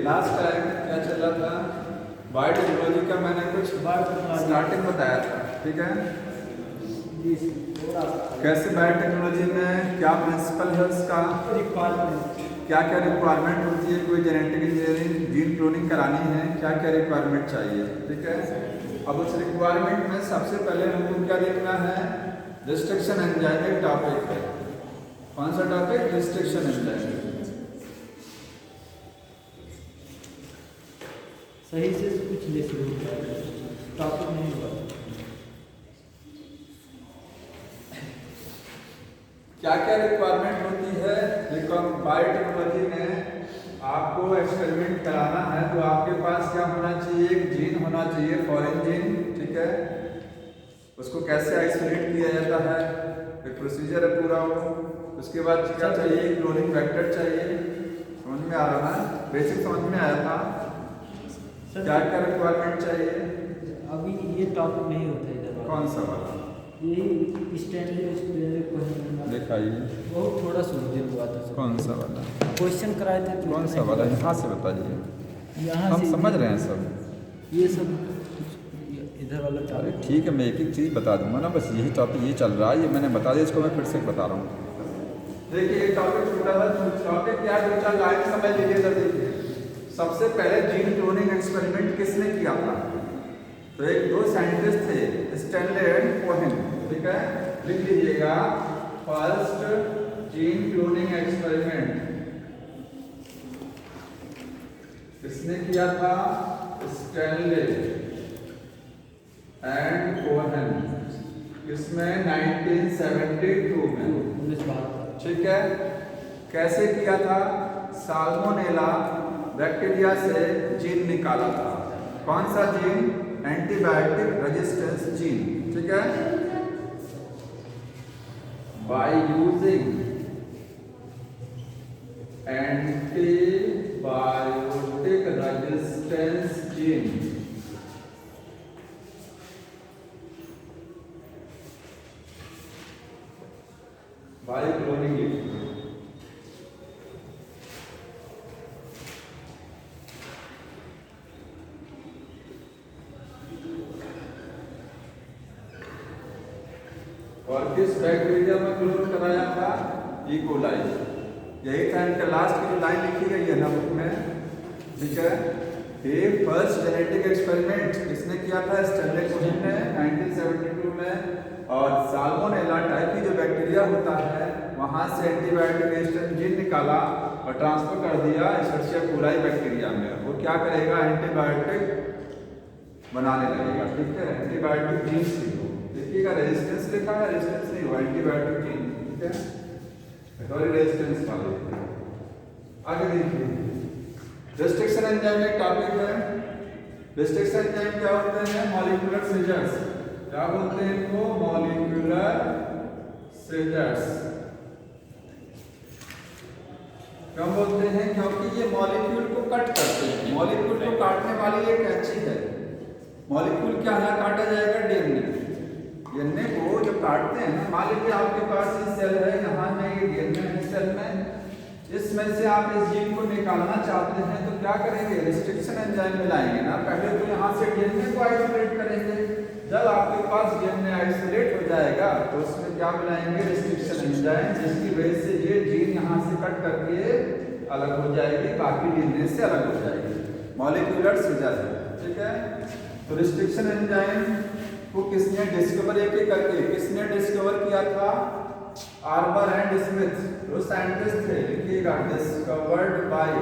Last time क्या चल रहा था, बायोटेक्नोलॉजी का मैंने कुछ स्टार्टिंग बताया था, ठीक है। कैसे बायोटेक्नोलॉजी में क्या प्रिंसिपल है उसका, क्या क्या रिक्वायरमेंट होती है, कोई जेनेटिक इंजीनियरिंग जीन क्लोनिंग करानी है, क्या क्या रिक्वायरमेंट चाहिए, ठीक है। अब उस रिक्वायरमेंट में सबसे पहले हमको क्या देखना है, रिस्ट्रिक्शन एंजाइम एक टॉपिक है। कौन सा टॉपिक, रिस्ट्रिक्शन एंजाइम। सही से कुछ ले टॉपिक नहीं हुआ। क्या क्या रिक्वायरमेंट होती है बायोटेक्नोलॉजी में, आपको एक्सपेरिमेंट कराना है तो आपके पास क्या होना चाहिए, एक जीन होना चाहिए, फॉरेन जीन, ठीक है। उसको कैसे आइसोलेट किया जाता है, एक प्रोसीजर है पूरा वो। उसके बाद क्या चाहिए, क्लोनिंग वेक्टर चाहिए। समझ में आ रहा है, बेसिक समझ में आया था। क्या क्या रिक्वायरमेंट चाहिए, अभी ये टॉपिक नहीं होता इधर। कौन सा वाला, यही स्टैंडर्ड दिखाइए, बहुत थोड़ा सुनते हुआ था। कौन सा वाला क्वेश्चन कराए थे, कौन सा वाला, यहाँ से बताइए, यहाँ हम से समझ रहे हैं सब। ये सब इधर वाला अरे टॉपिक। ठीक है, मैं एक एक चीज़ बता दूंगा ना, बस यही टॉपिक ये चल रहा है, ये मैंने बता दिया, इसको मैं फिर से बता रहा हूँ। देखिए ये टॉपिक छोटा था, टॉपिक क्या, दो चार लाइन समझ लीजिए। तो देखिए सबसे पहले जीन क्लोनिंग एक्सपेरिमेंट किसने किया था, तो एक दो साइंटिस्ट थे, स्टैनले एंड कोहेन, ठीक है। लिख लीजिएगा, फर्स्ट जीन क्लोनिंग एक्सपेरिमेंट किसने किया था, स्टैनले एंड कोहेन, किसमें 1972 में, ठीक है। कैसे किया था, साल्मोनेला बैक्टीरिया से जीन निकाला था। कौन सा जीन, एंटीबायोटिक रेजिस्टेंस जीन, ठीक है। By using antibiotic resistance gene, by cloning लिखिए। और किस बैक्टीरिया में क्लोन कराया था, ई कोलाई। यही था इनका लास्ट की जो लाइन लिखी गई है ना बुक में, ठीक है। ये फर्स्ट जेनेटिक एक्सपेरिमेंट किसने किया था, स्टैनले कोहेन ने 1972 में। और साल्मोनेला टाइप की जो बैक्टीरिया होता है वहाँ से एंटीबायोटिक रेजिस्टेंट जीन निकाला और ट्रांसफर कर दिया एशर्सिया कोलाई बैक्टीरिया में। वो क्या करेगा, एंटीबायोटिक बनाने लगेगा, ठीक है। एंटीबायोटिक जीन सीखो, देखिएगा रेजिस्टेंस लिखा है, रेजिस्टेंस नहीं हुआ, एंटीबायोटिक जीन, ठीक है। सॉरी रेजिस्टेंस वाले। आगे देखिए, रिस्ट्रिक्शन एंजाइम एक टॉपिक है। रिस्ट्रिक्शन एंजाइम क्या होते हैं, मॉलिक्यूलर सीजर्स। क्या बोलते हैं इनको, मॉलिक्यूलर सीजर्स। क्यों बोलते हैं, क्योंकि ये मॉलिक्यूल को कट करते हैं। मॉलिक्यूल को काटने वाली एक कैंची है। मॉलिक्यूल क्या है, काटा जाएगा, डीएनए को जो काटते हैं, मान लीजिए आपके पास ये सेल है, यहाँ में ये डीएनए है सेल में, इसमें से आप इस जीन को निकालना चाहते हैं तो क्या करेंगे, रिस्ट्रिक्शन एंजाइम मिलाएंगे ना। पहले तो यहाँ से डीएनए को आइसोलेट करेंगे, जब आपके पास डीएनए आइसोलेट हो जाएगा तो उसमें क्या मिलाएंगे, रिस्ट्रिक्शन एंजाइम, जिसकी वजह से ये जीन यहाँ से कट करके अलग हो जाएगी, बाकी डीएनए से अलग हो जाएगी। मॉलिक्यूलर सीजर है, ठीक है। तो रिस्ट्रिक्शन एंजाइम को किसने डिस्कवर, एक एक करके किसने डिस्कवर किया था, आर्बर एंड स्मिथ, जो साइंटिस्ट थे, लिखिएगा, discovered by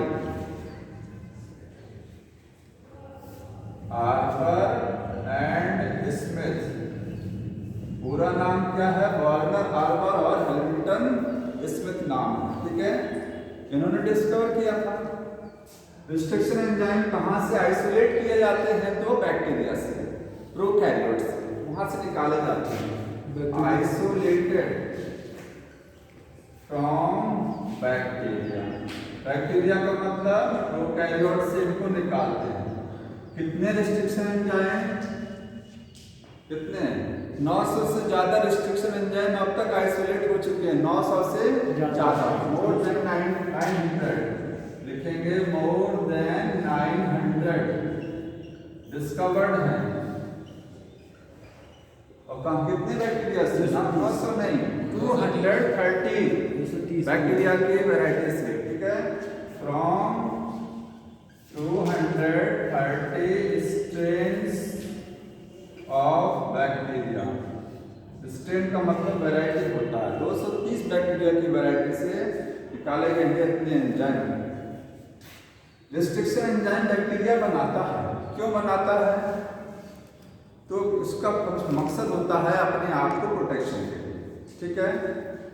arbor and Smith. पूरा नाम क्या है, वार्नर आर्बर और हैमिल्टन स्मिथ नाम, ठीक है। इन्होंने डिस्कवर किया था। रिस्ट्रिक्शन एंजाइम कहाँ से आइसोलेट किए जाते हैं, तो बैक्टीरिया से, प्रोकैरियोट से, वहां से निकाले जाते हैं, आइसोलेटेड फ्रॉम बैक्टीरिया। बैक्टीरिया का मतलब प्रोकैरियोट से इनको निकालते हैं। कितने रिस्ट्रिक्शन एंजाइम, कितने, 900 से ज्यादा रिस्ट्रिक्शन एंजाइम अब तक आइसोलेट हो चुके हैं, 900 से ज्यादा, मोर देन 900 लिखेंगे, मोर देन डिस्कवर्ड हैं। और कम कितने बैक्टीरिया से? 900 नहीं, 230 बैक्टीरिया की वैरायटी से, ठीक है। From 230 strains of bacteria. Strain का मतलब वैरायटी होता है। 230 बैक्टीरिया की वैरायटी से निकाले गए इतने एंजाइम। रिस्ट्रिक्शन एंजाइम बैक्टीरिया बनाता है। क्यों बनाता है? तो उसका मकसद होता है अपने आप को प्रोटेक्शन के लिए, ठीक है।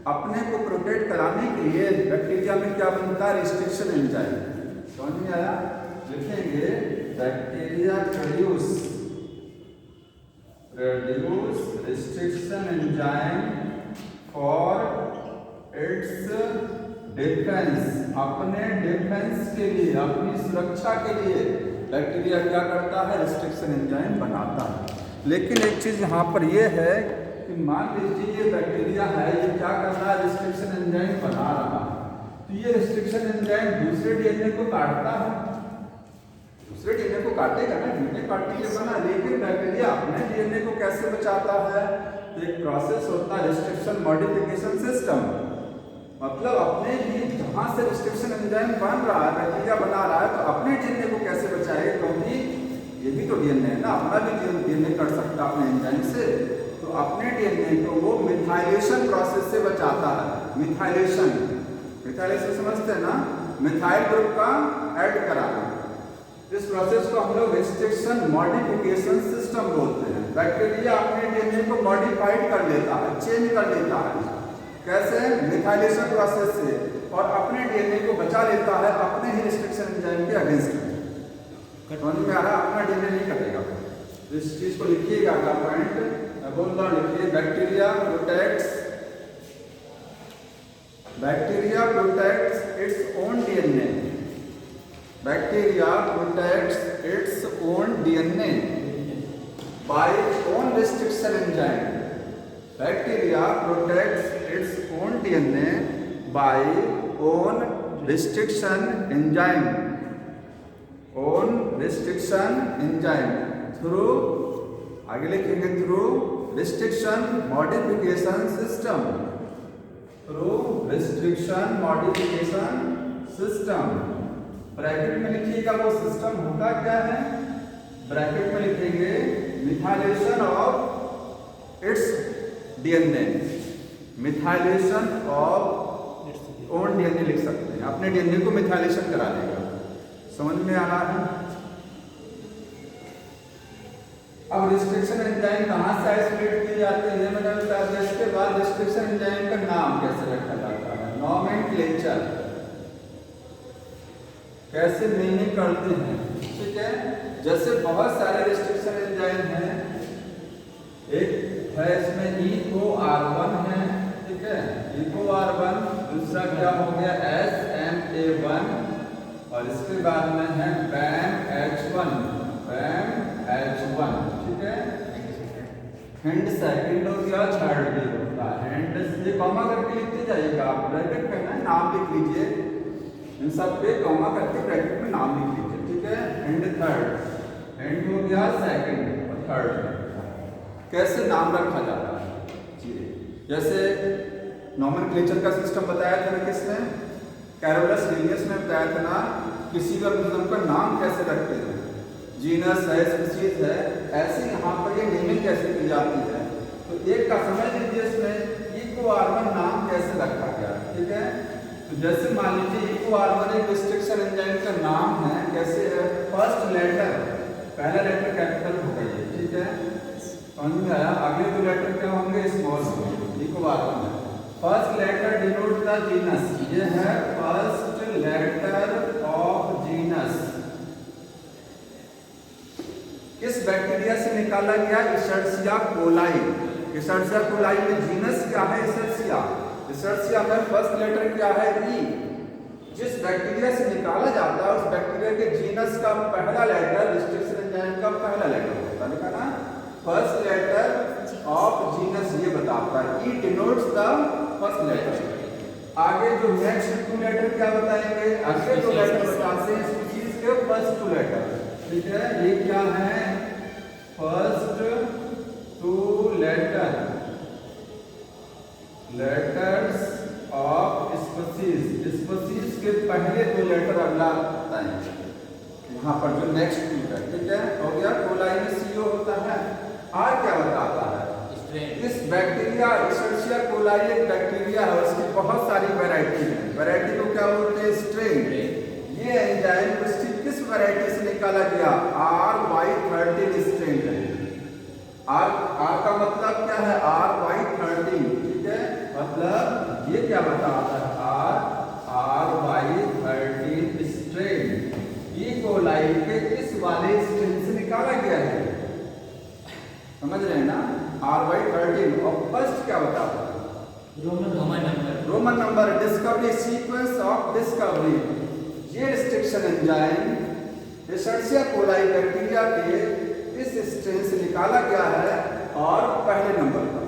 अपने को प्रोटेक्ट कराने के लिए बैक्टीरिया में क्या बनता है? Restriction enzyme. समझ में आया? लिखेंगे bacteria produce restriction enzyme for its defence. अपने डिफेंस के लिए, अपनी सुरक्षा के लिए बैक्टीरिया क्या करता है? रिस्ट्रिक्शन एंजाइम बनाता है। लेकिन एक चीज यहाँ पर यह है कि मान लीजिए ये बैक्टीरिया है, ये क्या कर रहा है? रिस्ट्रिक्शन एंजाइम बना रहा है। तो ये रिस्ट्रिक्शन एंजाइम दूसरे डीएनए को काटता है। दूसरे डीएनए को काटेगा ना, डीएनए काटने के बना। लेकिन बैक्टीरिया अपने डीएनए को कैसे बचाता है? तो एक प्रोसेस होता है रिस्ट्रिक्शन मॉडिफिकेशन सिस्टम। मतलब अपने लिए जहां से रिस्ट्रिक्शन एंजाइम बन रहा है, बैक्टीरिया बना रहा है, तो अपने डीएनए को कैसे बचाएगा? क्योंकि ये भी तो डीएनए है ना, अपना भी डीएनए कर सकता है अपने एंजाइम से। तो अपने डीएनए को वो मिथाइलेशन प्रोसेस से बचाता है। मिथाइलेशन समझते हैं ना? मिथाइल ग्रुप का ऐड कराना। इस प्रोसेस को हम लोग रिस्ट्रिक्शन मॉडिफिकेशन सिस्टम बोलते हैं। बैक्टीरिया अपने डीएनए को मॉडिफाइड कर लेता है, चेंज कर लेता है। कैसे? मिथाइलेशन प्रोसेस से। और अपने डीएनए को बचा लेता है अपने ही रिस्ट्रिक्शन एंजाइम के अगेंस्ट। समझ में आ रहा? अपना डीएनए नहीं कटेगा। इस चीज को लिखिएगा का पॉइंट बोल रहा हूं, लिखिए bacteria protects its own DNA. Bacteria protects its own DNA by own restriction enzyme. Bacteria protects its own DNA by own restriction enzyme. Own restriction enzyme through, आगे लिखेंगे through restriction modification system. Through restriction modification system. Bracket में लिखिएगा वो system होता क्या है? Bracket में लिखेंगे methylation of its DNA. Methylation of own DNA लिख सकते हैं। अपने डीएनए को मिथाइलेशन करा देगा। समझ में आ रहा है? अब रिस्ट्रिक्शन एंजाइम कहाँ से आइसोलेट किए जाते हैं मैंने बताया। इसके बाद रिस्ट्रिक्शन एंजाइम का नाम कैसे रखा जाता है? नॉमेनक्लेचर कैसे मीनिंग करते हैं, ठीक है। जैसे बहुत सारे रिस्ट्रिक्शन एंजाइम हैं। एक है इसमें EcoR1 है, ठीक है। EcoR1। दूसरा क्या हो गया? SMA1। और इसके बाद में है BAMH1। ठीक है। हैंड सेकंड हो गया, थर्ड भी होता है। हैंड से कॉमा करके लिखते जाइएगा। आप ब्रैकेट में ना नाम लिख लीजिए, इन सब पे कॉमा करके ब्रैकेट में नाम लिख लीजिए, ठीक है। हैंड थर्ड, हैंड हो गया सेकंड और थर्ड। कैसे नाम रखा जाता है? जैसे नॉमेनक्लेचर का सिस्टम बताया था ना किसने? कैरोलस लिनियस में बताया था ना। किसी ऑर्गेनिज्म का नाम कैसे रखते हैं? जीनस है, स्पीशीज है, ऐसे यहाँ पर ये नेमिंग कैसे की जाती है। तो एक का समझ लीजिए इसमें EcoR1 नाम कैसे रखा गया, ठीक है। तो जैसे मान लीजिए EcoR1 एक रिस्ट्रिक्शन एंजाइम का नाम है। कैसे है? फर्स्ट लेटर, पहला लेटर कैपिटल होगा ये, ठीक है। समझ में आया? अगले दो लेटर क्या होंगे? स्मॉल होंगे। EcoR1 है। First letter denote the genus. ये है फर्स्ट लेटर ऑफ जीनस। किस बैक्टीरिया से निकाला गया? Escherichia coli. इशर्सिया कोलाई में जीनस क्या है? इशर्सिया। इशर्सिया में फर्स्ट लेटर क्या है? E। जिस बैक्टीरिया से निकाला जाता है उस बैक्टीरिया के जीनस का पहला लेटर रिस्ट्रिक्शन एंजाइम का पहला लेटर होता है। लिखा ना? फर्स्ट लेटर ऑफ जीनस ये बताता है। E denotes the first letter. आगे जो नेक्स्ट टू लेटर क्या बताएंगे? अगले दो लेटर बताते हैं स्पीशीज के फर्स्ट टू लेटर। ठीक है, ये क्या है, first two letters of species के पहले दो लेटर अगला आता है यहाँ पर जो नेक्स्ट है। ठीक है, हो गया, कोलाई में CO होता है। आर क्या बताता है, इस बैक्टीरिया इशर्शिया कोलाई एक बैक्टीरिया है, उसकी बहुत सारी वैरायटी है। वैरायटी को क्या बोलते हैं, स्ट्रेन। ये एंजाइम उसकी किस वैरायटी से निकाला गया, RY13 स्ट्रेन है। आर का मतलब क्या है, RY13। ठीक है, मतलब ये क्या बताता है, RY13 स्ट्रेन ई कोलाई के इस वाले स्ट्रेन से निकाला गया है। समझ रहे हैं ना, RY13। और फर्स्ट क्या बताता है, Roman number discovery, sequence of discovery. ये रिस्ट्रिक्शन एंजाइम इशर्शिया कोलाई बैक्टीरिया के इस स्ट्रेन से निकाला गया है और पहले नंबर पर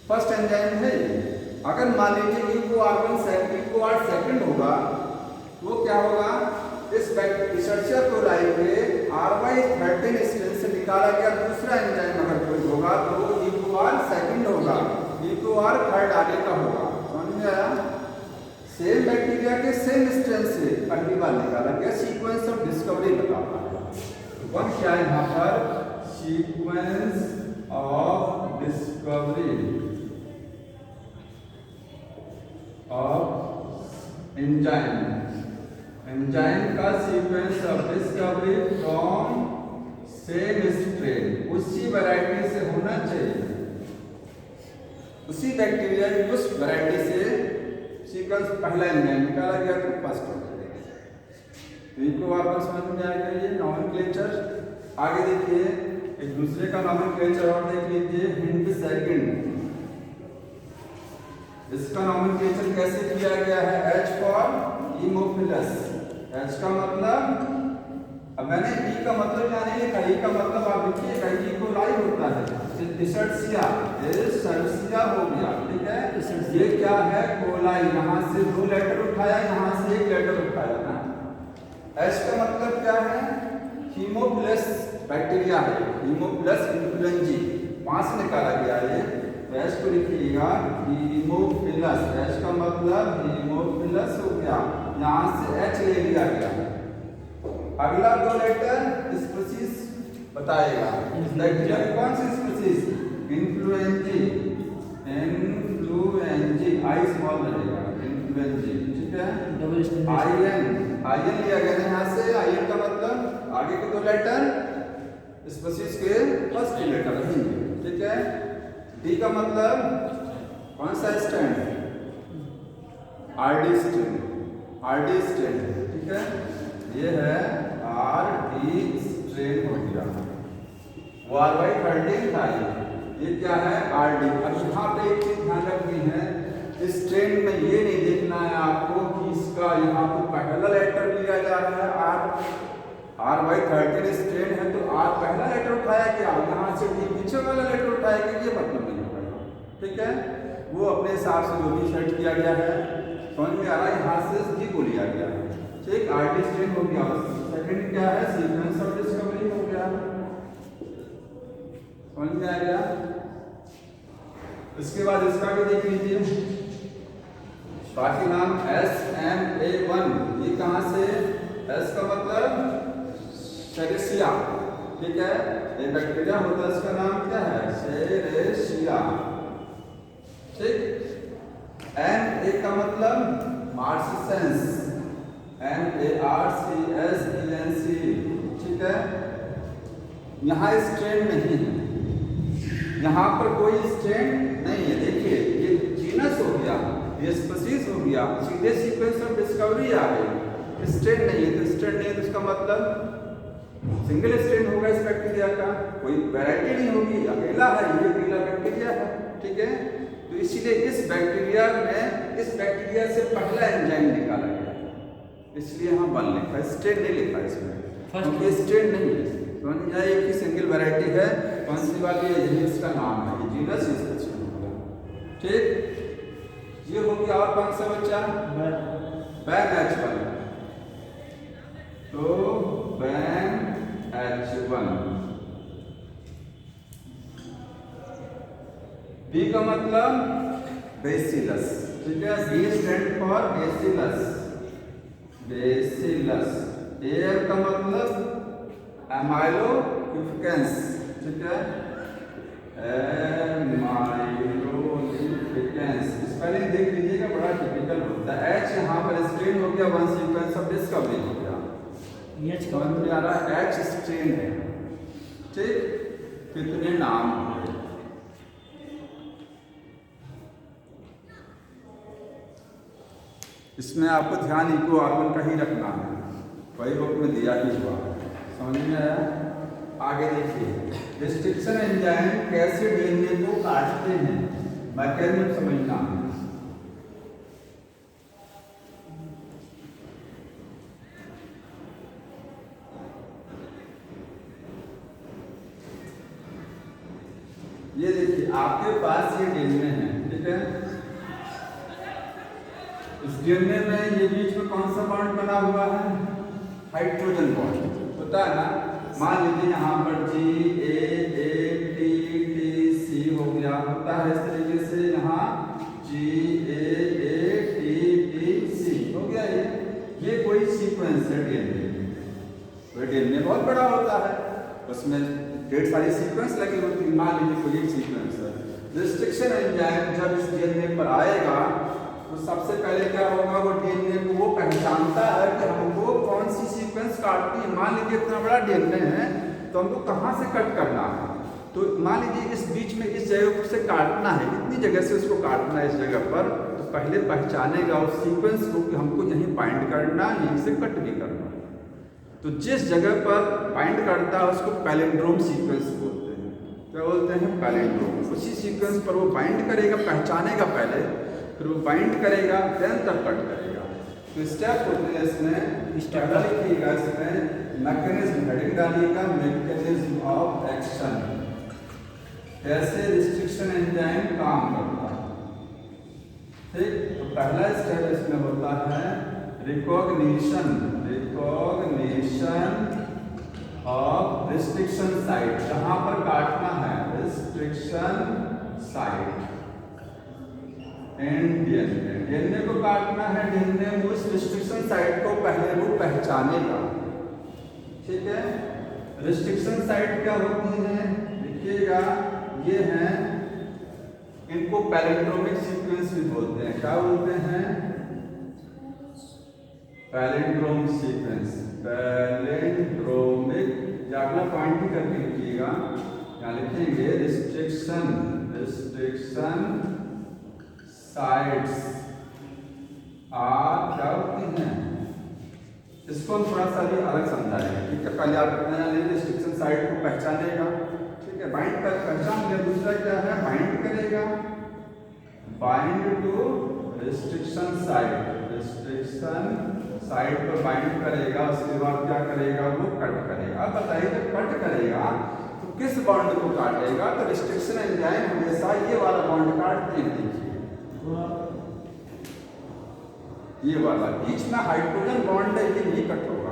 फर्स्ट एंजाइम है ये। अगर मान लीजिए EcoR1 सेकंड होगा तो क्या होगा, इस इशर्शिया कोलाई के RY13 स्ट्रेन से निकाला गया दूसरा एंजाइम अगर कोई होगा तो EcoR सेकंड होगा, EcoR थर्ड आगे का होगा। समझ में आया, सेम बैक्टीरिया के सेम स्ट्रेन से अगली बार निकाला गया, सीक्वेंस ऑफ डिस्कवरी बताता है। वन क्या है यहाँ पर, sequence of discovery of enzyme का sequence of discovery from same strain, उसी वैरायटी से होना चाहिए, उसी बैक्टीरिया की उस वैरायटी से सीक्वेंस पहला एंजाइम निकाला गया तो फर्स्ट हो जाएगा। तो इनको वापस समझ में आएगा ये नॉमेनक्लेचर। आगे देखिए, एक दूसरे का नॉमेनक्लेचर और देख लीजिए, हिंट सेकंड। इसका नॉमेनक्लेचर कैसे किया गया है, H फॉर हीमोफिलस। H का मतलब, अब मैंने E का मतलब क्या नहीं लिखा, E का मतलब आप लिखिएगा, E कोलाई होता है, इशर्शिया हो गया। ठीक है, ये क्या है, कोलाई। यहाँ से दो लेटर उठाया, यहाँ से एक लेटर उठाया ना। H का मतलब क्या है, हीमोफिलस बैक्टीरिया है, हीमोफिलस इन्फ्लुएंजी, वहां से निकाला गया ये। H को लिखिएगा हीमोफिलस, H का मतलब हीमोफिलस हो गया, यहाँ से H ले लिया गया। अगला दो लेटर स्पीसीज बताएगा, बैक्टीरिया कौन सी स्पीसीज, इन्फ्लुएंजी, आई स्मॉल रहेगा, इन्फ्लुएंजी। ठीक है, आईएन लिया गया यहाँ से, आईएन का मतलब आगे के दो लेटर स्पीसीज के फर्स्ट लेटर रहेंगे। ठीक है, डी का मतलब कौन सा स्ट्रैंड, आरडी स्ट्रैंड। ठीक है, ये है RD स्ट्रेन हो गया, वो RY13 था ये क्या है, RD। अब यहाँ पे एक चीज ध्यान रखनी है, इस स्ट्रेन में ये नहीं देखना है आपको कि इसका यहाँ पे पहला लेटर लिया जा रहा है, RY13 स्ट्रेन है तो R पहला लेटर उठाया गया, यहाँ से D पीछे वाला लेटर उठाया गया, ये मतलब नहीं होगा। ठीक है, वो अपने हिसाब से जो भी सेट किया गया है, समझ में आ रहा है, यहाँ से D को लिया गया है। ठीक, RD स्ट्रेन हो गया। सेकंड क्या है, सीक्वेंस ऑफ डिस्कवरी हो गया, समझ में आ गया। इसके बाद इसका भी देख लीजिए, बाकी नाम SMA1, ये कहाँ से, S का मतलब सेरेसिया। ठीक है, ये बैक्टीरिया होता है, इसका नाम क्या है, सेरेसिया। ठीक, NA का मतलब मार्सिसेंस, MARCSENC। ठीक है, यहाँ स्ट्रेन नहीं है, यहाँ पर कोई स्ट्रेन नहीं है। देखिए, ये जीनस हो गया, ये स्पीसीज हो गया, सीधे सीक्वेंस ऑफ डिस्कवरी आ गई। स्ट्रेन नहीं है तो स्ट्रेन नहीं है तो इसका मतलब सिंगल स्ट्रेन होगा इस बैक्टीरिया का, कोई वैरायटी नहीं होगी, अकेला है, ये अकेला बैक्टीरिया है। ठीक है, तो इसीलिए इस बैक्टीरिया से पहला एंजाइम निकाला गया, इसलिए यहाँ 1 लिखा, स्ट्रेन नहीं लिखा इसमें, क्योंकि स्ट्रेन नहीं है। तो यहाँ एक ही सिंगल वैरायटी है, कौन सी वाली है, यही इसका नाम है, ये जीनस स्पीसीज हो गया। ठीक, ये हो गया। और कौन सा बच्चा, बैन H वाला, तो बैन H1। B का मतलब बेसिलस, ठीक है, B stand for bacillus, bacillus. AL का मतलब एमाइलोलिफिकेंस, ठीक है, एमाइलोलिफिकेंस। स्पेलिंग देख लीजिएगा, बड़ा टिपिकल होता है। H यहाँ पर स्ट्रेन हो गया, वन सीक्वेंस ऑफ डिस्कवरी हो गया, समझ में आ रहा है, H स्ट्रेन है, ठीक। कितने नाम हो गए, इसमें आपको ध्यान इको आर्गन का ही रखना है, वही बुक में दिया ही हुआ है, समझ में आया। आगे देखिए, रिस्ट्रिक्शन एंजाइम कैसे डीएनए को काटते हैं, मैकेनिज्म समझना है। ये देखिए आपके पास ये डीएनए है, ठीक है, इस डीएनए में ये बीच में कौन सा बॉन्ड बना हुआ है, हाइड्रोजन बॉन्ड होता है ना। मान लीजिए यहाँ पर GAATTC हो गया, होता है इस तरीके से, यहाँ GAATTC हो गया। ये कोई सीक्वेंस है डीएनए, तो डीएनए बहुत बड़ा होता है, उसमें ढेर सारी सीक्वेंस लगी होती है। मान लीजिए कोई एक सीक्वेंस है, रिस्ट्रिक्शन एंजाइम जब इस डीएनए पर आएगा तो सबसे पहले क्या होगा, वो डीएनए को वो पहचानता है कि हमको कौन सी सीक्वेंस काटनी है। मान लीजिए इतना बड़ा डीएनए है तो हमको कहाँ से कट करना है, तो मान लीजिए इस बीच में इस जगह से काटना है, इतनी जगह से उसको काटना है इस जगह पर, तो पहले पहचानेगा उस सीक्वेंस को कि हमको यहीं बाइंड करना, यहीं से कट भी करना। तो जिस जगह पर बाइंड करता है उसको पैलिंड्रोम सीक्वेंस बोलते हैं। क्या बोलते हैं, पैलिंड्रोम। उसी सीक्वेंस पर वो बाइंड करेगा, पहचानेगा पहले, फिर वो बाइंड करेगा, देन तब कट करेगा। तो स्टेप होते हैं इसमें, पहला लिखिएगा इसमें मैकेनिज्म, हेडिंग डालिएगा मैकेनिज्म ऑफ एक्शन, कैसे रिस्ट्रिक्शन एंजाइम काम करता है, ठीक। तो पहला स्टेप इसमें होता है recognition, recognition of restriction site, जहां पर काटना है, रिस्ट्रिक्शन साइट एंड डीएनए को काटना है। डीएनए उस रिस्ट्रिक्शन साइट को पहले वो पहचानेगा, ठीक है। रिस्ट्रिक्शन साइट क्या होती है, देखिएगा, ये हैं, इनको पैलिंड्रोमिक सीक्वेंस भी बोलते हैं। क्या बोलते हैं, पैलिंड्रोम सीक्वेंस, पैलिंड्रोमिक। या अगला पॉइंट ही करके लिखिएगा, यहाँ लिखेंगे रिस्ट्रिक्शन, रिस्ट्रिक्शन साइट्स क्या होती हैं, इसको हम थोड़ा सा भी अलग समझाएंगे, ठीक है। पहले आप रिस्ट्रिक्शन साइट को पहचानेगा, ठीक है, बाइंड कर पहचान लिया। दूसरा क्या है, बाइंड करेगा, bind to restriction site, restriction site पर बाइंड करेगा। उसके बाद क्या करेगा, वो कट करेगा। अब बताइए जब कट करेगा तो किस बॉन्ड को काटेगा, तो रिस्ट्रिक्शन एंजाइम हमेशा ये वाला बॉन्ड काटते हैं, देखिए ये वाला, बीच में हाइड्रोजन बॉन्ड है, ये नहीं कट होगा।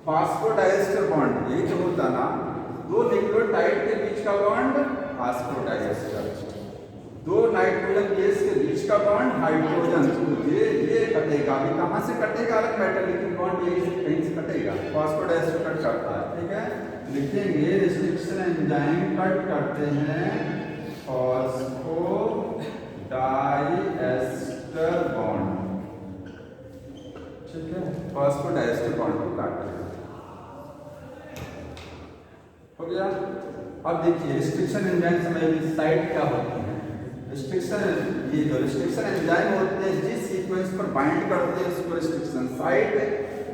फास्फोडाइएस्टर बॉन्ड, यही तो होता ना, दो न्यूक्लियोटाइड के बीच का बॉन्ड फास्फोडाइएस्टर, दो नाइट्रोजन गैस के बीच का बॉन्ड हाइड्रोजन, ये कटेगा। अभी कहाँ से कटेगा, अलग मैटर, लेकिन बॉन्ड यही से कहीं से कटेगा, फास्फोडाइएस्टर कट करता है, ठीक है। लिखेंगे रिस्ट्रिक्शन एंजाइम कट करते हैं फास्फोडाइएस्टर बॉन्ड, ठीक है, फास्फोडाइएस्टर बॉन्ड को काटते हैं, हो गया। अब देखिए रिस्ट्रिक्शन एंजाइम समझिए साइट क्या होती है। रिस्ट्रिक्शन, ये जो रिस्ट्रिक्शन एंजाइम होते हैं जिस सीक्वेंस पर बाइंड करते हैं उसको रिस्ट्रिक्शन साइट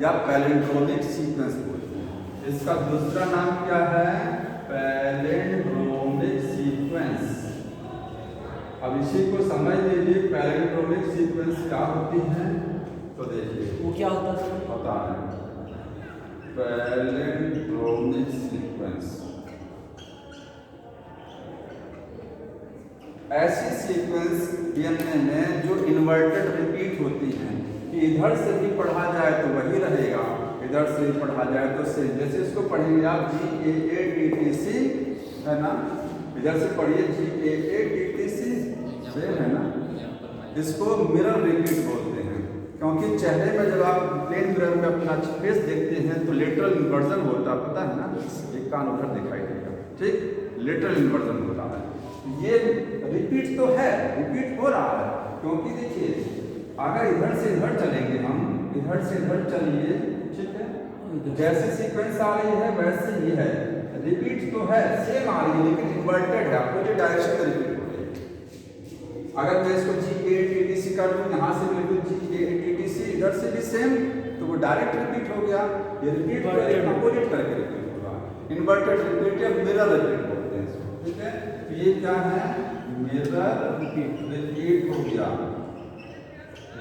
या पैलिंड्रोमिक सीक्वेंस बोलते हैं। इसका दूसरा नाम क्या है, पैलिंड्रोमिक सीक्वेंस। अब इसी को समझ लीजिए, पैलिंड्रोमिक सीक्वेंस क्या होती है, तो देखिए वो क्या होता है, पता है, पैलिंड्रोमिक सीक्वेंस ऐसी सीक्वेंस डीएनए में जो इन्वर्टेड रिपीट होती हैं, कि इधर से भी पढ़ा जाए तो वही रहेगा, इधर से पढ़ा जाए तो से जैसे इसको पढ़ेंगे आप GAATTC है ना, इधर से पढ़िए GAATTC से है ना। इसको मिरर रिपीट बोलते हैं, क्योंकि चेहरे में जब आप प्लेन मिरर में अपना फेस देखते हैं तो लेटरल इन्वर्जन होता है, पता है ना, एक कान उधर दिखाई देगा, ठीक, लेटरल इन्वर्जन होता है। ये रिपीट तो है, रिपीट हो रहा है, क्योंकि देखिए अगर इधर से इधर चलेंगे हम, इधर से इधर चलिए, ठीक है, जैसे सीक्वेंस आ रही है वैसे ही है, रिपीट तो है, सेम आ रही है, लेकिन इन्वर्टेड है, अपोजिट डायरेक्शन में रिपीट हो रही है। अगर मैं इसको GAATTC कर दूं, यहाँ से भी लिखूं GAATTC, इधर से भी सेम, तो वो डायरेक्ट रिपीट हो गया। ये रिपीट हो गया, अपोजिट करके रिपीट होगा, इन्वर्टेड रिपीट या मिरर रिपीट बोलते हैं इसको, ठीक है। तो ये क्या है, मिरर रिपीट हो गया,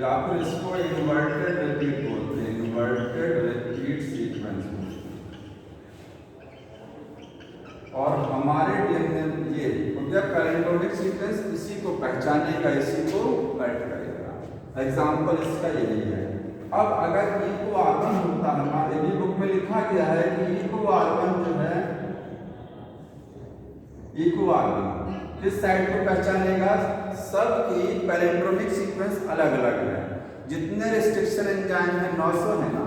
या फिर इसको इन्वर्टेड रिपीट बोलते हैं, इन्वर्टेड रिपीट सीक्वेंस। और हमारे ये हो गया पैलिंड्रोमिक सीक्वेंस, इसी को पहचानेगा, इसी को कट करेगा। एग्जाम्पल इसका यही है। अब अगर इको R1 होता है, हमारे भी बुक में लिखा गया है कि इको R1 जो है, इको R1 किस साइड को पहचानेगा, सबकी पैलिंड्रोमिक सीक्वेंस अलग अलग है। जितने रिस्ट्रिक्शन एंजाइम है 900 है ना,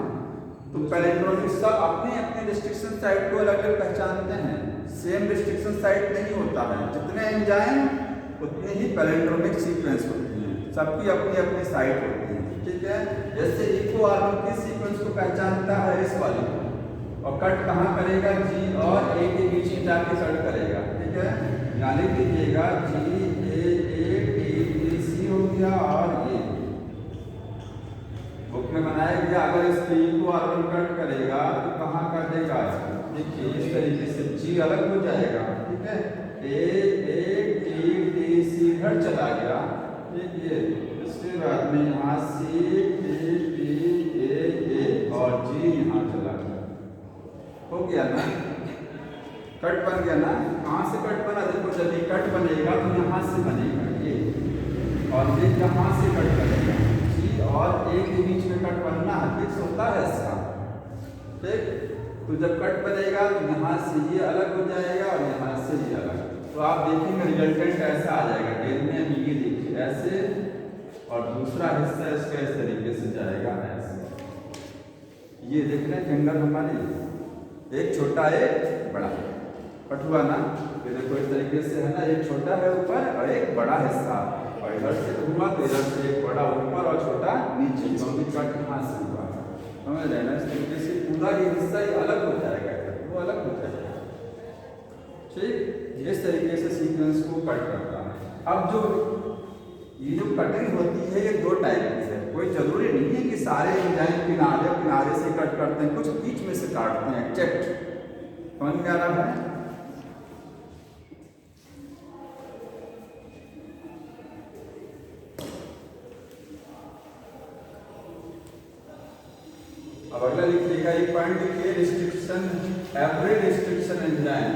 तो पैलिंड्रोमिक सब अपने अपने रिस्ट्रिक्शन साइट को अलग अलग पहचानते हैं, सेम रिस्ट्रिक्शन साइट नहीं होता है। जितने एंजाइम उतनी ही पैलिंड्रोमिक सीक्वेंस होती है, सबकी अपनी अपनी साइट होती है, ठीक है। जैसे इको R1 किस सीक्वेंस को पहचानता है, इस वाले को, और कट कहाँ करेगा, G और A के बीच में जाके कट करेगा, ठीक है। यानी कीजिएगा GAATTC हो गया, और ये बुक में बनाया गया। अगर इस इको R1 कट करेगा तो कहाँ कटेगा, देखिए इस तरीके से G अलग हो जाएगा, ठीक है, AATTC इधर चला गया, ठीक है। इसके बाद में यहाँ CTTAA और G यहाँ चला गया, हो गया ना, कट बन गया ना। कहाँ से कट बना, देखो जब ये कट बनेगा तो यहाँ से बनेगा ये, और ये यहाँ से कट बनेगा, G और A के बीच में कट बनना है, फिक्स होता है इसका, ठीक। तो जब कट बनेगा तो यहाँ से ये अलग हो जाएगा और यहाँ से ये अलग, तो आप देखेंगे रिजल्टेंट ऐसा आ जाएगा, देखने में ये देखिए ऐसे, और दूसरा हिस्सा इसका इस तरीके से जाएगा ऐसे। ये देख रहे हैं फिंगर हमारी, एक छोटा एक बड़ा, कट हुआ ना, ये देखो इस तरीके से है ना, एक छोटा है ऊपर और एक बड़ा हिस्सा, और इधर से हुआ तो इधर से एक बड़ा ऊपर और छोटा नीचे, क्योंकि कट यहाँ से हुआ, समझ रहे ना। इस तरीके से पूरा ये हिस्सा ही अलग हो जाएगा, वो अलग हो जाएगा, ठीक। इस तरीके से सीक्वेंस को कट करता है। अब जो ये जो कटिंग होती है ये दो टाइप की है, कोई जरूरी नहीं है कि सारे एंजाइम किनारे किनारे से कट करते हैं, कुछ बीच में से काटते हैं, एक्सेप्ट, समझ में आ रहा है। अब अगला लिखिएगा, एक पॉइंट लिखिए, restriction, every restriction enzyme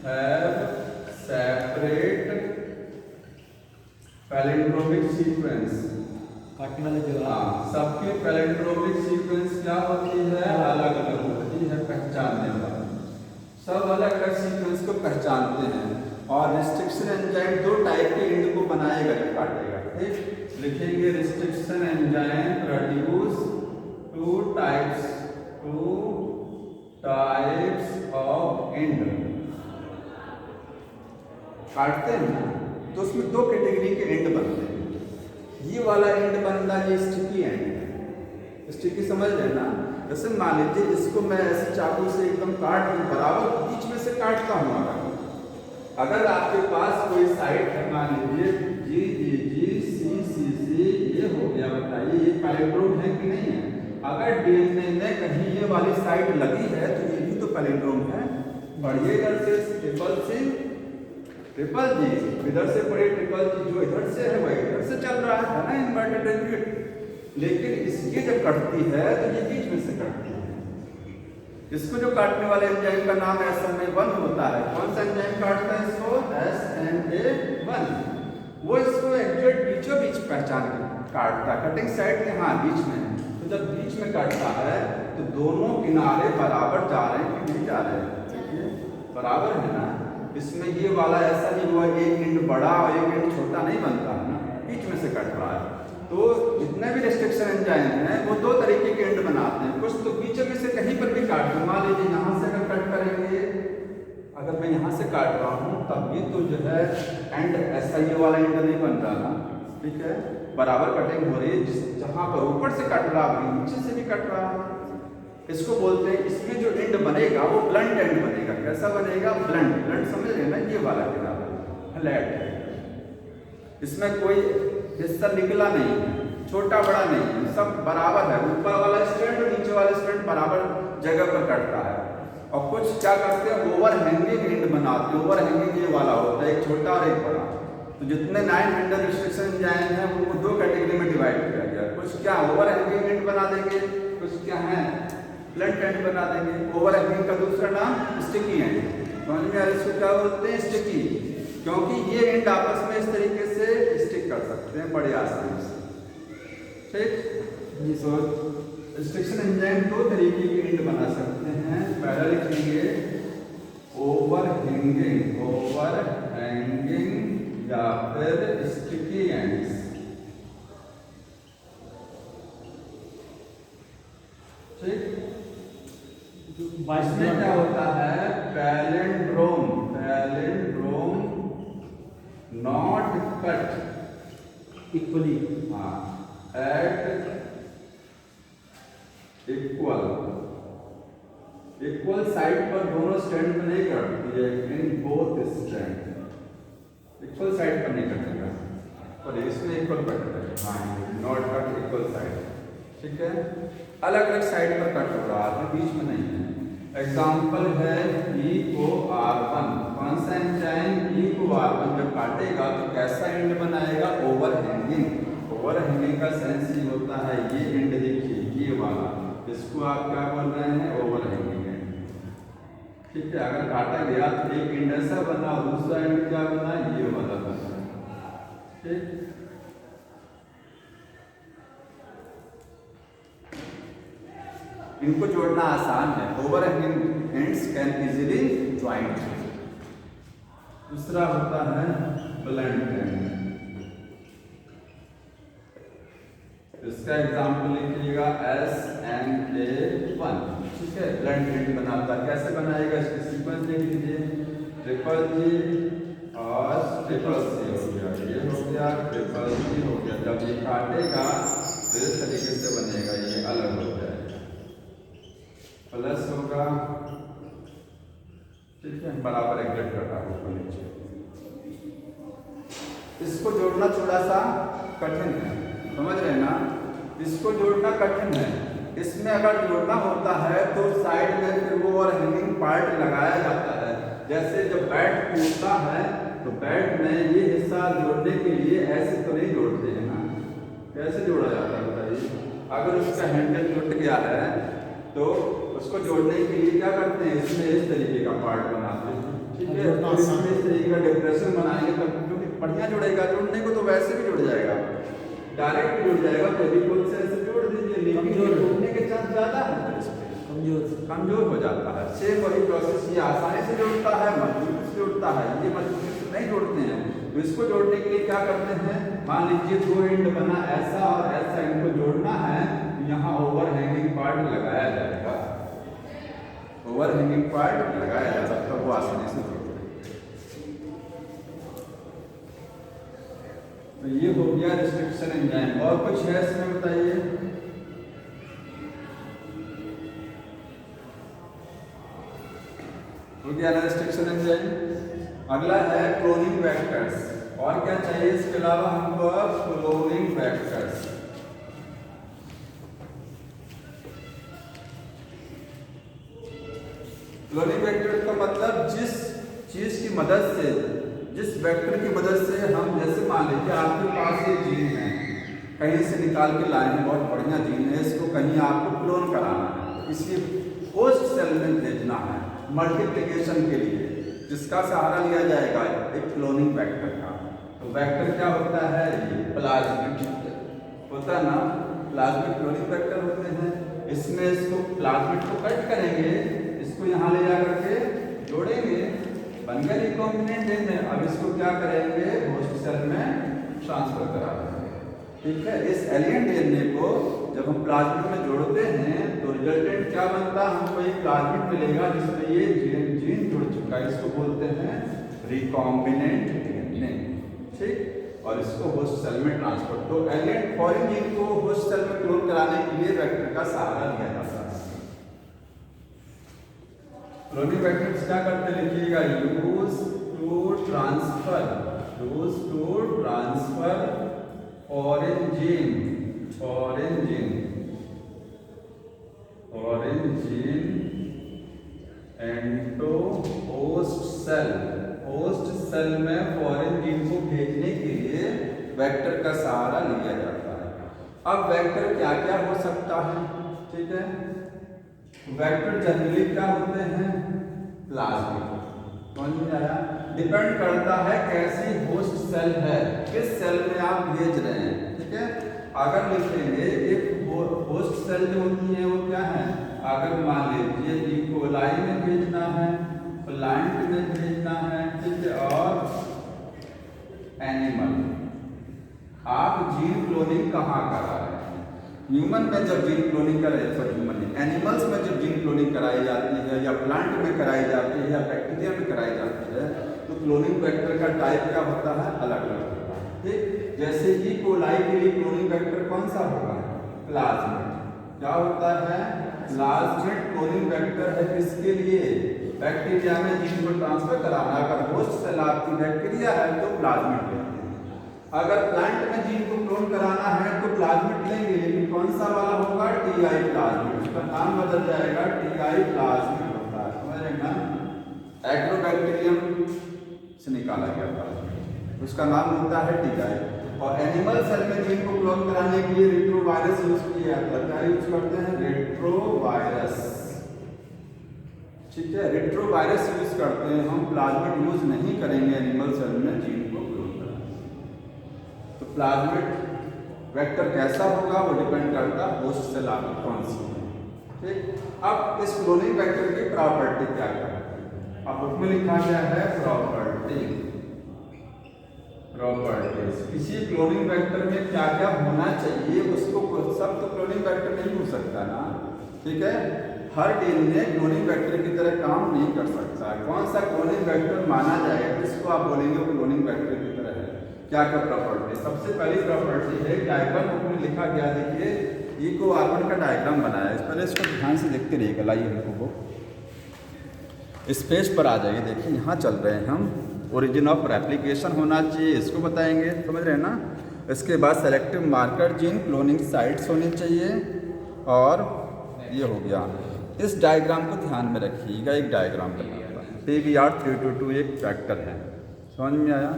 have separate palindromic sequence. काटने वाले जो सबकी पैलिंड्रोमिक सीक्वेंस क्या होती है, अलग अलग होती है, पहचानने वाली, सब अलग अलग सीक्वेंस को पहचानते हैं। और रिस्ट्रिक्शन एंजाइम दो टाइप के एंड को बनाएगा, काटेगा, ठीक। लिखेंगे restriction enzyme produce two types of and. काटते हैं ना तो उसमें दो कैटेगरी के एंड बनते हैं। ये वाला एंड बनता है, ये स्टिकी एंड है, स्टिकी समझ लेना। जैसे मान लीजिए इसको मैं ऐसे चाकू से एकदम काट दूं, बराबर बीच में से काटता हूँ। अगर आपके पास कोई साइट है, मान लीजिए GGG ये हो गया, बताइए ये पैलिंड्रोम है कि नहीं है। अगर DNA में कहीं ये वाली साइट लगी है तो ये भी तो पैलिंड्रोम है। बढ़िए इधर से ट्रिपल G, इधर से पढ़िए ट्रिपल G, जो इधर से है वही इधर से चल रहा है ना, इन्वर्टेड रिपीट। लेकिन ये जब कटती है तो ये बीच में से कटती है। इसको जो काटने वाले एंजाइम का नाम SMA1 होता है। कौन सा एंजाइम काटता है इसको, SMA1। वो इसको एग्जैक्ट बीचों बीच पहचान के काटता है, कटिंग साइड के हाँ बीच में, तो जब बीच में कटता है तो दोनों किनारे बराबर जा रहे हैं कि नहीं जा रहे हैं? देखिए बराबर है ना। इसमें ये वाला ऐसा नहीं हुआ एक एंड बड़ा और एक एंड छोटा नहीं बनता है ना, बीच में से कट रहा है। तो जितने भी रिस्ट्रिक्शन एंजाइम हैं वो दो तरीके के एंड बनाते हैं। कुछ तो बीच में से कहीं पर भी काट दो, मान लीजिए यहाँ से अगर कट करेंगे, अगर मैं यहाँ से काट रहा हूँ तब भी तो जो है एंड ऐसा ये वाला एंड नहीं बन रहा ना, ठीक है, बराबर कटिंग हो रही है। जहाँ पर ऊपर से कट रहा है नीचे से भी कट रहा है। इसको बोलते हैं, इसमें जो एंड बनेगा वो ब्लंट एंड बनेगा। कैसा बनेगा? ब्लंट। ब्लंट समझ रहे हैं ना, ये वाला किनारा फ्लैट, इसमें कोई हिस्सा निकला नहीं है, छोटा बड़ा नहीं है, सब बराबर है। ऊपर वाला स्टैंड और नीचे वाला स्टैंड बराबर जगह पर कटता है। और कुछ क्या करते हैं, ओवर हैंगिंग एंड बनाते हैं। ओवर हैंगिंग ये वाला होता है, एक छोटा और एक बड़ा। तो जितने 9 एंड रिस्ट्रिक्शन जाए हैं उनको दो कैटेगरी में डिवाइड किया गया। कुछ क्या ओवर हैंगिंग एंड बना देंगे, कुछ क्या है ब्लंट एंड बना देंगे। ओवर हैंगिंग का दूसरा नाम स्टिकी एंड। समझ में आ रहा है? इसको क्या बोलते हैं? स्टिकी, क्योंकि ये एंड आपस में इस तरीके से स्टिक कर सकते हैं बड़े आसानी से, ठीक। सो रिस्ट्रिक्शन एंजाइम दो तरीके के एंड बना सकते हैं। पहला लिखेंगे ओवर हैंगिंग, ओवर हैंगिंग या फिर स्टिकी एंड्स। ठीक, इसमें क्या होता है, palindrome, palindrome not cut equally, हाँ, एट इक्वल साइड पर दोनों स्टैंड पर नहीं कटती है, in both stand equal side पर नहीं कटेगा, और इसमें इक्वल कटेगा। हाँ, नॉट कट इक्वल साइड, ठीक है। अलग अलग साइड पर कट हो रहा है, बीच में नहीं है। एग्जाम्पल है E-O-R1। कौन सा एंजाइम? E-O-R1 जब काटेगा तो कैसा एंड बनाएगा? Over hanging. ओवर हैंगिंग का सेंस ये होता है, ये एंड देखिए ये वाला, इसको आप क्या बोल रहे हैं? ओवर हैंगिंग एंड, ठीक है। अगर काटा गया तो एक एंड ऐसा बना और दूसरा एंड क्या बना? ये वाला बना, ठीक। इनको जोड़ना आसान है। Over hanging ends can easily joint. दूसरा होता है ब्लंट एंड। इसका एग्जाम्पल लिखिएगा SNA1, ठीक है। ब्लंट एंड बनाता है, कैसे बनाएगा? इसके सीक्वेंस देख लीजिए, ट्रिपल G और ट्रिपल C हो गया, ये हो गया, ट्रिपल G हो गया। जब ये काटेगा तो इस तरीके से बनेगा, ये अलग हो जाएगा, प्लस होगा, ठीक है, बराबर एग्रेड करता है ऊपर नीचे। इसको जोड़ना थोड़ा सा कठिन है, समझ रहे हैं ना? इसको जोड़ना कठिन है। इसमें अगर जोड़ना होता है तो साइड में फिर वो और हैंगिंग पार्ट लगाया जाता है। जैसे जब बैट टूटता है तो बैट में ये हिस्सा जोड़ने के लिए ऐसे तो नहीं जोड़ते हैं ना, कैसे जोड़ा जाता है बताइए? अगर उसका हैंडल टूट गया है तो उसको जोड़ने के लिए क्या करते हैं? इसमें इस तरीके का पार्ट बनाते हैं, ठीक है। इसमें इस तरीके का डेकोरेशन बनाएंगे तब क्योंकि बढ़िया जुड़ेगा। जोड़ने को तो वैसे भी जुड़ जाएगा, डायरेक्ट जुड़ जाएगा, फेविकोल से ऐसे जोड़ दीजिए, लेकिन जोड़ने के चांस ज्यादा है, कमजोर हो जाता है। सेम वही प्रोसेस, ये आसानी से जोड़ता है, मजबूत से जोड़ता है, ये मजबूत से नहीं जोड़ते हैं। तो इसको जोड़ने के लिए क्या करते हैं? मान लीजिए दो एंड बना ऐसा और ऐसा, इनको जोड़ना है, यहाँ ओवर हैंगिंग पार्ट लगाया जाएगा, ओवर हैंगिंग पार्ट लगाया जाएगा, तब वो आसानी से जोड़। तो ये हो गया रिस्ट्रिक्शन एंजाइम। और कुछ है इसमें बताइए? हो गया ना रिस्ट्रिक्शन एंजाइम। अगला है क्लोनिंग वेक्टर्स। और क्या चाहिए इसके अलावा हमको? Cloning vectors. क्लोनिंग वेक्टर का मतलब जिस चीज की मदद से, जिस वेक्टर की मदद से हम, जैसे मान लीजिए आपके पास एक जीन है, कहीं से निकाल के लाए हैं, बहुत बढ़िया जीन है, इसको कहीं आपको क्लोन कराना है, इसी होस्ट सेल में भेजना है मल्टीप्लिकेशन के लिए, जिसका सहारा लिया जाएगा एक क्लोनिंग वेक्टर का। तो वेक्टर क्या होता है? ये प्लाज्मिड होता है ना, प्लाज्मिड क्लोनिंग वेक्टर होते हैं। इसमें इसको प्लाज्मिड को कट करेंगे, इसको यहाँ ले जा करके जोड़ेंगे, बन गया रिकॉम्बिनेंट डीएनए। अब इसको क्या करेंगे, होस्ट सेल में ट्रांसफर करा देंगे। ठीक है, इस एलियन डीएनए को जब हम प्लाज्मिड में जोड़ते हैं तो रिजल्टेंट क्या बनता है, हमको एक प्लाज्मिड मिलेगा जिसमें ये जीन जुड़ चुका है, इसको बोलते हैं रिकॉम्बिनेंट डीएनए। ठीक, और इसको होस्ट सेल में ट्रांसफर। तो एलियन फॉरेन जीन को होस्ट सेल में क्लोन कराने के लिए वेक्टर का सहारा लिया जाता है। क्लोनिंग वेक्टर्स क्या करते हैं, लिखिएगा use to transfer foreign gene into host cell में फॉरेन जीन को भेजने के लिए वेक्टर का सहारा लिया जाता है। अब वेक्टर क्या क्या हो सकता है, ठीक है, वेक्टर जनरली क्या होते हैं, प्लाज्मिड। समझ में आया, डिपेंड करता है कैसी होस्ट सेल है, किस सेल में आप भेज रहे हैं। ठीक है, अगर लिखेंगे एक होस्ट सेल जो होती है वो क्या है, अगर मान लीजिए ई कोलाई में भेजना है, प्लांट में भेजना है, ठीक है, और एनिमल, आप जीन क्लोनिंग कहाँ करा रहे हैं, ह्यूमन में जब जीन क्लोनिंग कराई, एनिमल्स में जब जीन क्लोनिंग कराई जाती है, या प्लांट में कराई जाती है, या बैक्टीरिया में कराई जाती है, तो क्लोनिंग वेक्टर का टाइप क्या होता है, अलग अलग होता है। ठीक, जैसे ई कोलाई के लिए क्लोनिंग वेक्टर कौन सा होगा, प्लाज्मिड। क्या होता है, प्लाज्मिड क्लोनिंग वेक्टर है किसके लिए, बैक्टीरिया में जीन को ट्रांसफर कराना। अगर होस्ट सेल आपकी बैक्टीरिया है तो प्लाज्मिड लेते हैं, अगर प्लांट में जीन को क्लोन कराना है तो प्लाज्मिड लेंगे, लेकिन कौन सा वाला होगा, टीआई प्लाज्मिड, उसका नाम बदल जाएगा, टीआई प्लाज्मिड होता है। समझ रहे हैं ना, एग्रोबैक्टीरियम से निकाला गया प्लाज्मिड, उसका नाम होता है टीआई। और एनिमल सेल में जीन को क्लोन कराने के लिए रेट्रोवायरस यूज किया जाता है। क्या यूज करते हैं, रेट्रोवायरस। ठीक है, रेट्रोवायरस यूज करते हैं हम, प्लाज्मिड यूज नहीं करेंगे एनिमल सेल में जीन को क्लोन कराने। तो प्लाज्मिड वेक्टर कैसा होगा वो डिपेंड करता है होस्ट सेल आपकी कौन सी है। ठीक, अब इस क्लोनिंग वेक्टर की प्रॉपर्टी क्या है, अब बुक में लिखा गया है प्रॉपर्टीज। किसी क्लोनिंग वेक्टर में क्या क्या होना चाहिए उसको, सब तो क्लोनिंग वेक्टर नहीं हो सकता ना। ठीक है, हर डीएनए क्लोनिंग वेक्टर की तरह काम नहीं कर सकता है। कौन सा क्लोनिंग वेक्टर माना जाएगा, इसको आप बोलेंगे क्लोनिंग वेक्टर की तरह है। क्या क्या प्रॉपर्टी, सबसे पहली प्रॉपर्टी है डायग्राम बुक में लिखा गया, देखिए इको कार्बन का डायग्राम बनाया है, पहले इसको ध्यान से देखते रहिएगा। लाइए हमको वो इस पेज पर आ जाइए, देखिए यहाँ चल रहे हैं हम, ओरिजिन ऑफ रेप्लिकेशन होना चाहिए, इसको बताएंगे, समझ रहे हैं ना। इसके बाद selective marker gene cloning sites होनी चाहिए, और ये हो गया। इस डायग्राम को ध्यान में रखिएगा, एक डायग्राम बनाता है, PBR 322 एक वेक्टर है, समझ में आया।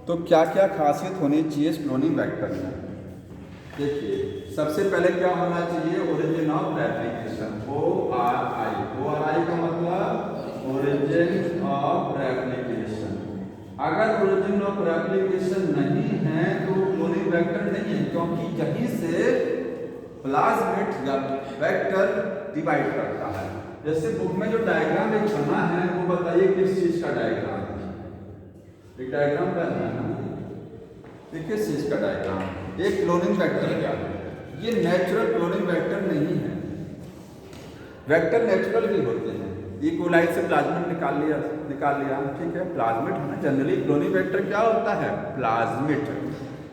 तो क्या क्या खासियत होनी चाहिए इस क्लोनिंग वेक्टर में, देखिए सबसे पहले क्या होना चाहिए, ओरिजिन ऑफ रेप्लिकेशन, ORI का मतलब ओरिजिन ऑफ रेप्लिकेशन। अगर ओरिजिन ऑफ रेप्लिकेशन नहीं है तो क्लोनिंग वेक्टर नहीं है, क्योंकि यहीं से प्लाज्मिड या वेक्टर डिवाइड करता है। जैसे बुक में जो डायग्राम एक बना है वो बताइए किस चीज का डायग्राम है, एक डायग्राम बना है ना, ये किस चीज का डायग्राम, एक क्लोनिंग वेक्टर का है। ये नेचुरल क्लोनिंग वेक्टर नहीं है, वेक्टर नेचुरल भी होते हैं। ई कोलाई से प्लाज्मिड निकाल लिया, ठीक है, प्लाज्मिड है ना। जनरली क्लोनिंग वेक्टर क्या होता है, प्लाज्मिड।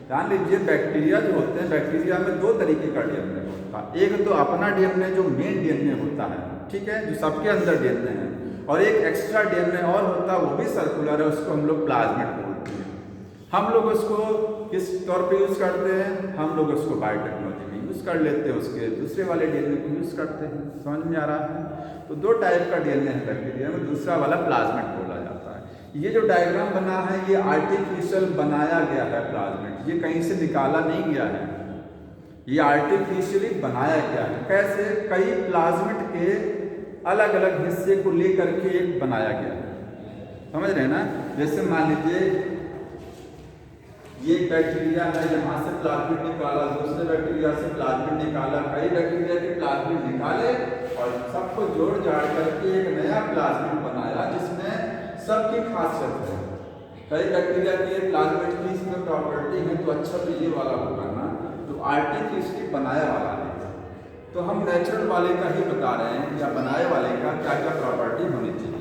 जान लीजिए बैक्टीरिया जो होते हैं, बैक्टीरिया में दो तरीके का डीएनए होता है, एक तो अपना डीएनए जो मेन डीएनए होता है, ठीक है, जो सबके अंदर डीएनए है, और एक एक्स्ट्रा डीएनए और होता है, वो भी सर्कुलर है, उसको हम लोग प्लाज्मिड बोलते हैं। हम लोग उसको किस तौर पे यूज़ करते हैं, हम लोग उसको बायोटेक्नोलॉजी में यूज़ कर लेते हैं, उसके दूसरे वाले डीएनए को यूज़ करते हैं। समझ में आ रहा है। तो दो टाइप का डीएनए है बैक्टीरिया में, दूसरा वाला प्लाज्मिड बोला जाता है। ये जो डायग्राम बना है ये आर्टिफिशियल बनाया गया है प्लाज्मिड, ये कहीं से निकाला नहीं गया है, ये आर्टिफिशियली बनाया गया है। कैसे, कई प्लाज्मिड के अलग अलग हिस्से को लेकर के एक बनाया गया है, समझ रहे हैं ना। जैसे मान लीजिए ये बैक्टीरिया है, यहाँ से प्लाज्मिड निकाला, दूसरे बैक्टीरिया से प्लाज्मिड निकाला, कई बैक्टीरिया के प्लाज्मिड निकाले और सबको जोड़ जाड़ करके एक नया प्लाज्मिड बनाया जिसमें सबकी खासियत है। कई बैक्टीरिया के प्लाज्मिड की इसमें प्रॉपर्टी है तो अच्छा तो ये वाला होगा ना, तो आर्टिफिशियली बनाया वाला है। तो हम नेचुरल वाले का ही बता रहे हैं या बनाए वाले का क्या क्या प्रॉपर्टी होनी चाहिए।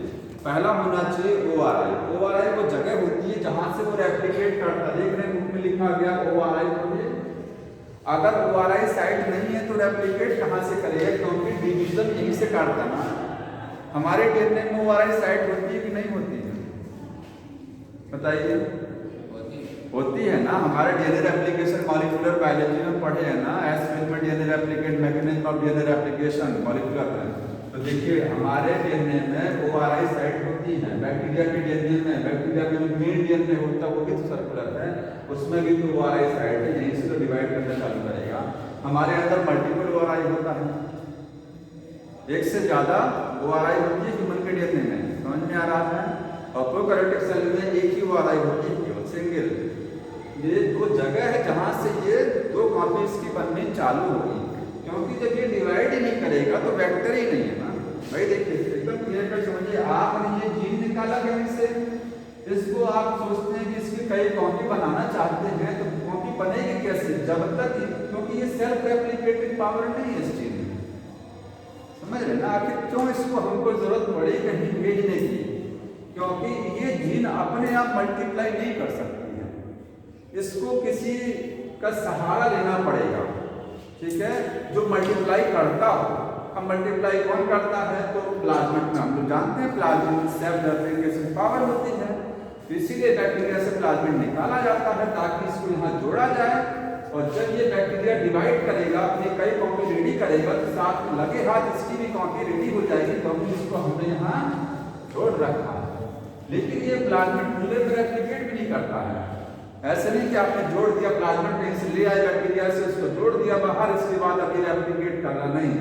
पहला होना चाहिए ORI। ORI वो जगह होती है जहाँ से वो रेप्लिकेट करता है। देख रहे हैं बुक में लिखा गया ORI तो ये, अगर ORI साइट नहीं है तो रेप्लिकेट कहाँ से करेगा, क्योंकि डिवीजन यहीं से काटता ना। हमारे DNA में ORI साइट होती है कि नहीं होती है, बताइए? होती है ना। हमारे DNA रेप्लिकेशन मॉलिक्यूलर बायोलॉजी में पढ़े हैं ना, एस फिल्म में DNA replicate mechanism of DNA replication molecular में। तो देखिए हमारे DNA में ORI साइट होती है, बैक्टीरिया के DNA में, बैक्टीरिया में जो मेन DNA होता है वो भी तो सर्कुलर है, उसमें भी तो ORI साइट है, यहीं से तो डिवाइड करना चालू करेगा। हमारे अंदर मल्टीपल ORI होता है, एक से ज्यादा ORI होती है ह्यूमन के DNA में, समझ में आ रहा है? और प्रोकैरियोटिक सेल में एक ही ORI होती है, केवल सिंगल। ये दो जगह है जहाँ से ये दो कॉपीज की बननी चालू होगी, क्योंकि जब ये डिवाइड ही नहीं करेगा तो वेक्टर ही नहीं है ना भाई। देखिए एकदम क्लियर कर समझिए, आपने ये जीन निकाला कहीं से, इसको आप सोचते हैं कि इसकी कई कॉपी बनाना चाहते हैं, तो कॉपी बनेगी कैसे? जब तक, क्योंकि ये सेल्फ रेप्लिकेटिंग पावर नहीं है इस जीन में, समझ रहे ना? आखिर क्यों इसको हमको जरूरत पड़ी कहीं भेजने की? क्योंकि ये जीन अपने आप मल्टीप्लाई नहीं कर सकती है, इसको किसी का सहारा लेना पड़ेगा, ठीक है, जो मल्टीप्लाई करता हो। अब मल्टीप्लाई कौन करता है? तो प्लाज्मिड में हम लोग जानते हैं प्लाज्मिड सेल्फ रेप्लिकेशन पावर होती है, तो इसीलिए बैक्टीरिया से प्लाज्मिड निकाला जाता है ताकि इसको यहाँ जोड़ा जाए। और जब ये बैक्टीरिया डिवाइड करेगा, अपनी कई कॉपी रेडी करेगा, तो साथ में लगे हाथ इसकी भी कॉपी रेडी हो जाएगी, क्योंकि इसको हमने यहाँ जोड़ रखा है। लेकिन ये प्लाज्मिड पूरे में रेप्लिकेट भी नहीं करता है। ऐसे नहीं कि आपने जोड़ दिया प्लाज्मिड कहीं से ले आए बैक्टीरिया से, उसको जोड़ दिया बाहर, इसके बाद अभी रेप्लिकेट करना नहीं।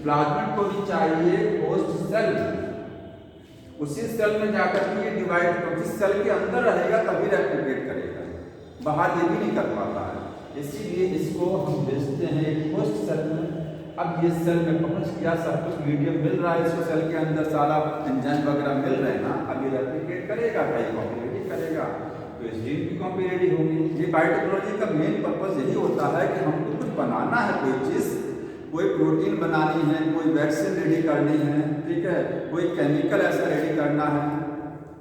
प्लाज्मिड को भी चाहिए होस्ट सेल, उसी सेल में जाकर के ये डिवाइड, क्योंकि सेल के अंदर रहेगा तभी रेप्लिकेट करेगा, बाहर ये भी नहीं कर पाता है। इसीलिए इसको हम भेजते हैं एक होस्ट सेल में। अब ये सेल में पहुंच गया, सब कुछ मीडियम मिल रहा है इसको, सेल के अंदर सारा एंजाइम वगैरह मिल रहे हैं ना, अब ये रेप्लिकेट करेगा, कई कॉपी रेडी करेगा, तो इस जीन की कॉपी रेडी होगी। ये बायोटेक्नोलॉजी का मेन पर्पस यही होता है कि हमको कुछ बनाना है, कोई चीज़, कोई प्रोटीन बनानी है, कोई वैक्सीन रेडी करनी है, ठीक है, कोई केमिकल ऐसा रेडी करना है।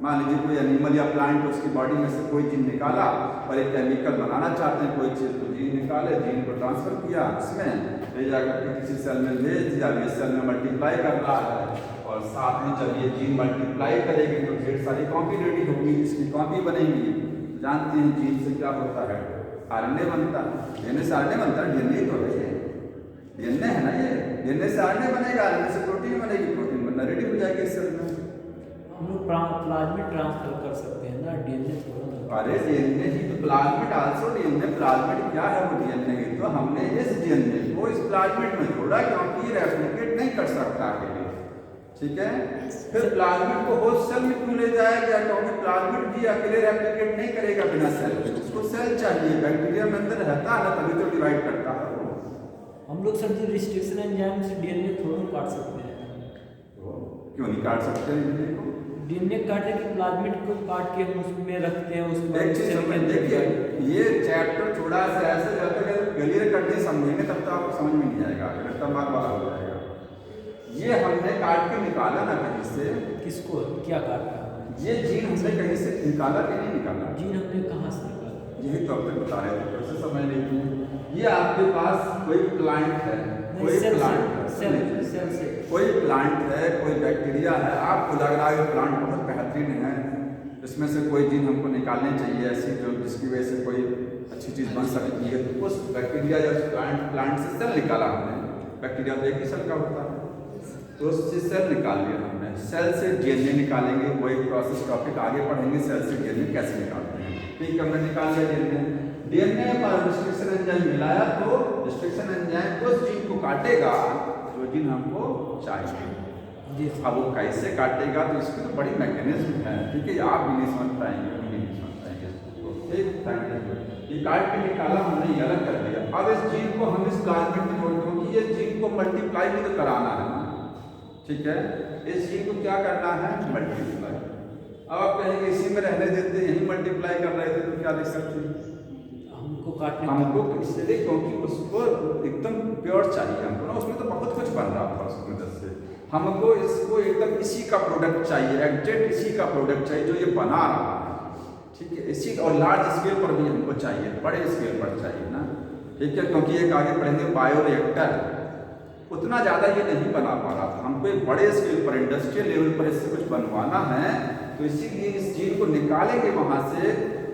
मान लीजिए कोई एनिमल या प्लांट, उसकी बॉडी में से कोई जीन निकाला और एक केमिकल बनाना चाहते हैं, कोई चीज़, तो जीन निकाले, जीन को ट्रांसफर किया, इसमें ले जाकर के किसी सेल में भेज दिया, ये सेल में मल्टीप्लाई कर रहा है, और साथ में जब ये जीन मल्टीप्लाई करेगी तो ढेर सारी कॉपी रेडी होगी, इसकी कॉपी बनेगी। जानते हैं जीन से क्या होता है? RNA बनता है, DNA से RNA बनता है, DNA तो है, DNA है ना, ये DNA से RNA बनेगा, RNA से प्रोटीन बनेगी, प्रोटीन बनना रेडी हो जाएगी इस सेल में। हम लोग प्लाज्मिड ट्रांसफर कर सकते हैं ना, DNA थोड़ा ना। अरे DNA ही तो, प्लाज्मिड आल्सो DNA, प्लाज्मिड क्या है? वो DNA ही तो, हमने इस DNA को इस प्लाज्मिड में जोड़ा, क्योंकि रेप्लिकेट नहीं कर सकता अकेले, ठीक है। फिर प्लाज्मिड को होस्ट सेल में क्यों ले जाया गया? क्योंकि प्लाज्मिड भी अकेले रेप्लिकेट नहीं करेगा बिना सेल के, उसको सेल चाहिए, बैक्टीरिया में अंदर रहता है तभी तो डिवाइड करता है वो। हम लोग सर जो रिस्ट्रिक्शन एंजाइम से DNA थोड़ा काट सकते हैं, तो क्यों नहीं काट सकते हैं DNA को? DNA काटे कि प्लाज्मिड को काट के हम उसमें रखते हैं, उसके एक चीज समझ, देखिए ये चैप्टर थोड़ा सा ऐसे जब तक क्लियर करके समझेंगे तब तक आपको समझ में नहीं आएगा, रट्टा मार वाला हो जाएगा। ये हमने काट के निकाला ना कहीं से, किसको क्या काटा? ये जीन हमने कहीं से निकाला कि नहीं निकाला? जीन हमने कहाँ से निकाला? यही तो अब तक बता रहे थे, कैसे समझ लीजिए। ये आपके पास कोई प्लांट है, कोई प्लांट है, सेल से कोई प्लांट है, कोई बैक्टीरिया है, आपको लग रहा है प्लांट बहुत बेहतरीन है, इसमें से कोई जीन हमको निकालने चाहिए ऐसी जो जिसकी वजह से कोई अच्छी चीज़ बन सकती है, तो उस बैक्टीरिया या प्लांट से सेल निकाला हमने। बैक्टीरिया तो एक ही सेल का होता है, तो उससे सेल निकाल लिया हमने। सेल से DNA निकालेंगे, वही प्रोसेस टॉपिक आगे पढ़ेंगे, सेल से DNA कैसे निकालते हैं, ठीक है। हमने निकाल लिया DNA पर रिस्ट्रिक्शन एंजाइम मिलाया, तो रिस्ट्रिक्शन एंजाइम उस जीन को काटेगा जो जीन हमको चाहिए। अब वो कैसे काटेगा, तो इसकी तो बड़ी मैकेनिज्म है, ठीक है, आप भी नहीं समझ पाएंगे, हम भी नहीं समझ पाएंगे इसको, ठीक। Thank you. ये काट के निकाला हमने, ये अलग कर दिया। अब इस जीन को हम इस प्लाज्मिड में जोड़ते हैं कि ये जीन को मल्टीप्लाई भी तो कराना है ना, ठीक है। इस जीन को क्या करना है, मल्टीप्लाई। अब आप कहेंगे इसी में रहने देते, यही मल्टीप्लाई कर रहे थे तो क्या लिख सकते हैं, हमको इसलिए क्योंकि उसको एकदम प्योर चाहिए हमको ना, उसमें तो बहुत कुछ बन रहा था उसकी मदद से, हमको इसको एकदम इसी का प्रोडक्ट चाहिए, एग्जैक्ट इसी का प्रोडक्ट चाहिए जो ये बना रहा है, ठीक है। इसी और लार्ज स्केल पर भी हमको चाहिए, बड़े स्केल पर चाहिए ना, ठीक है। क्योंकि एक आगे पढ़ेंगे बायोरिएक्टर, उतना ज़्यादा ये नहीं बना पा रहा था, हमको एक बड़े स्केल पर इंडस्ट्रियल लेवल पर इससे कुछ बनवाना है, तो इसीलिए इस जीन को निकालेंगे वहाँ से,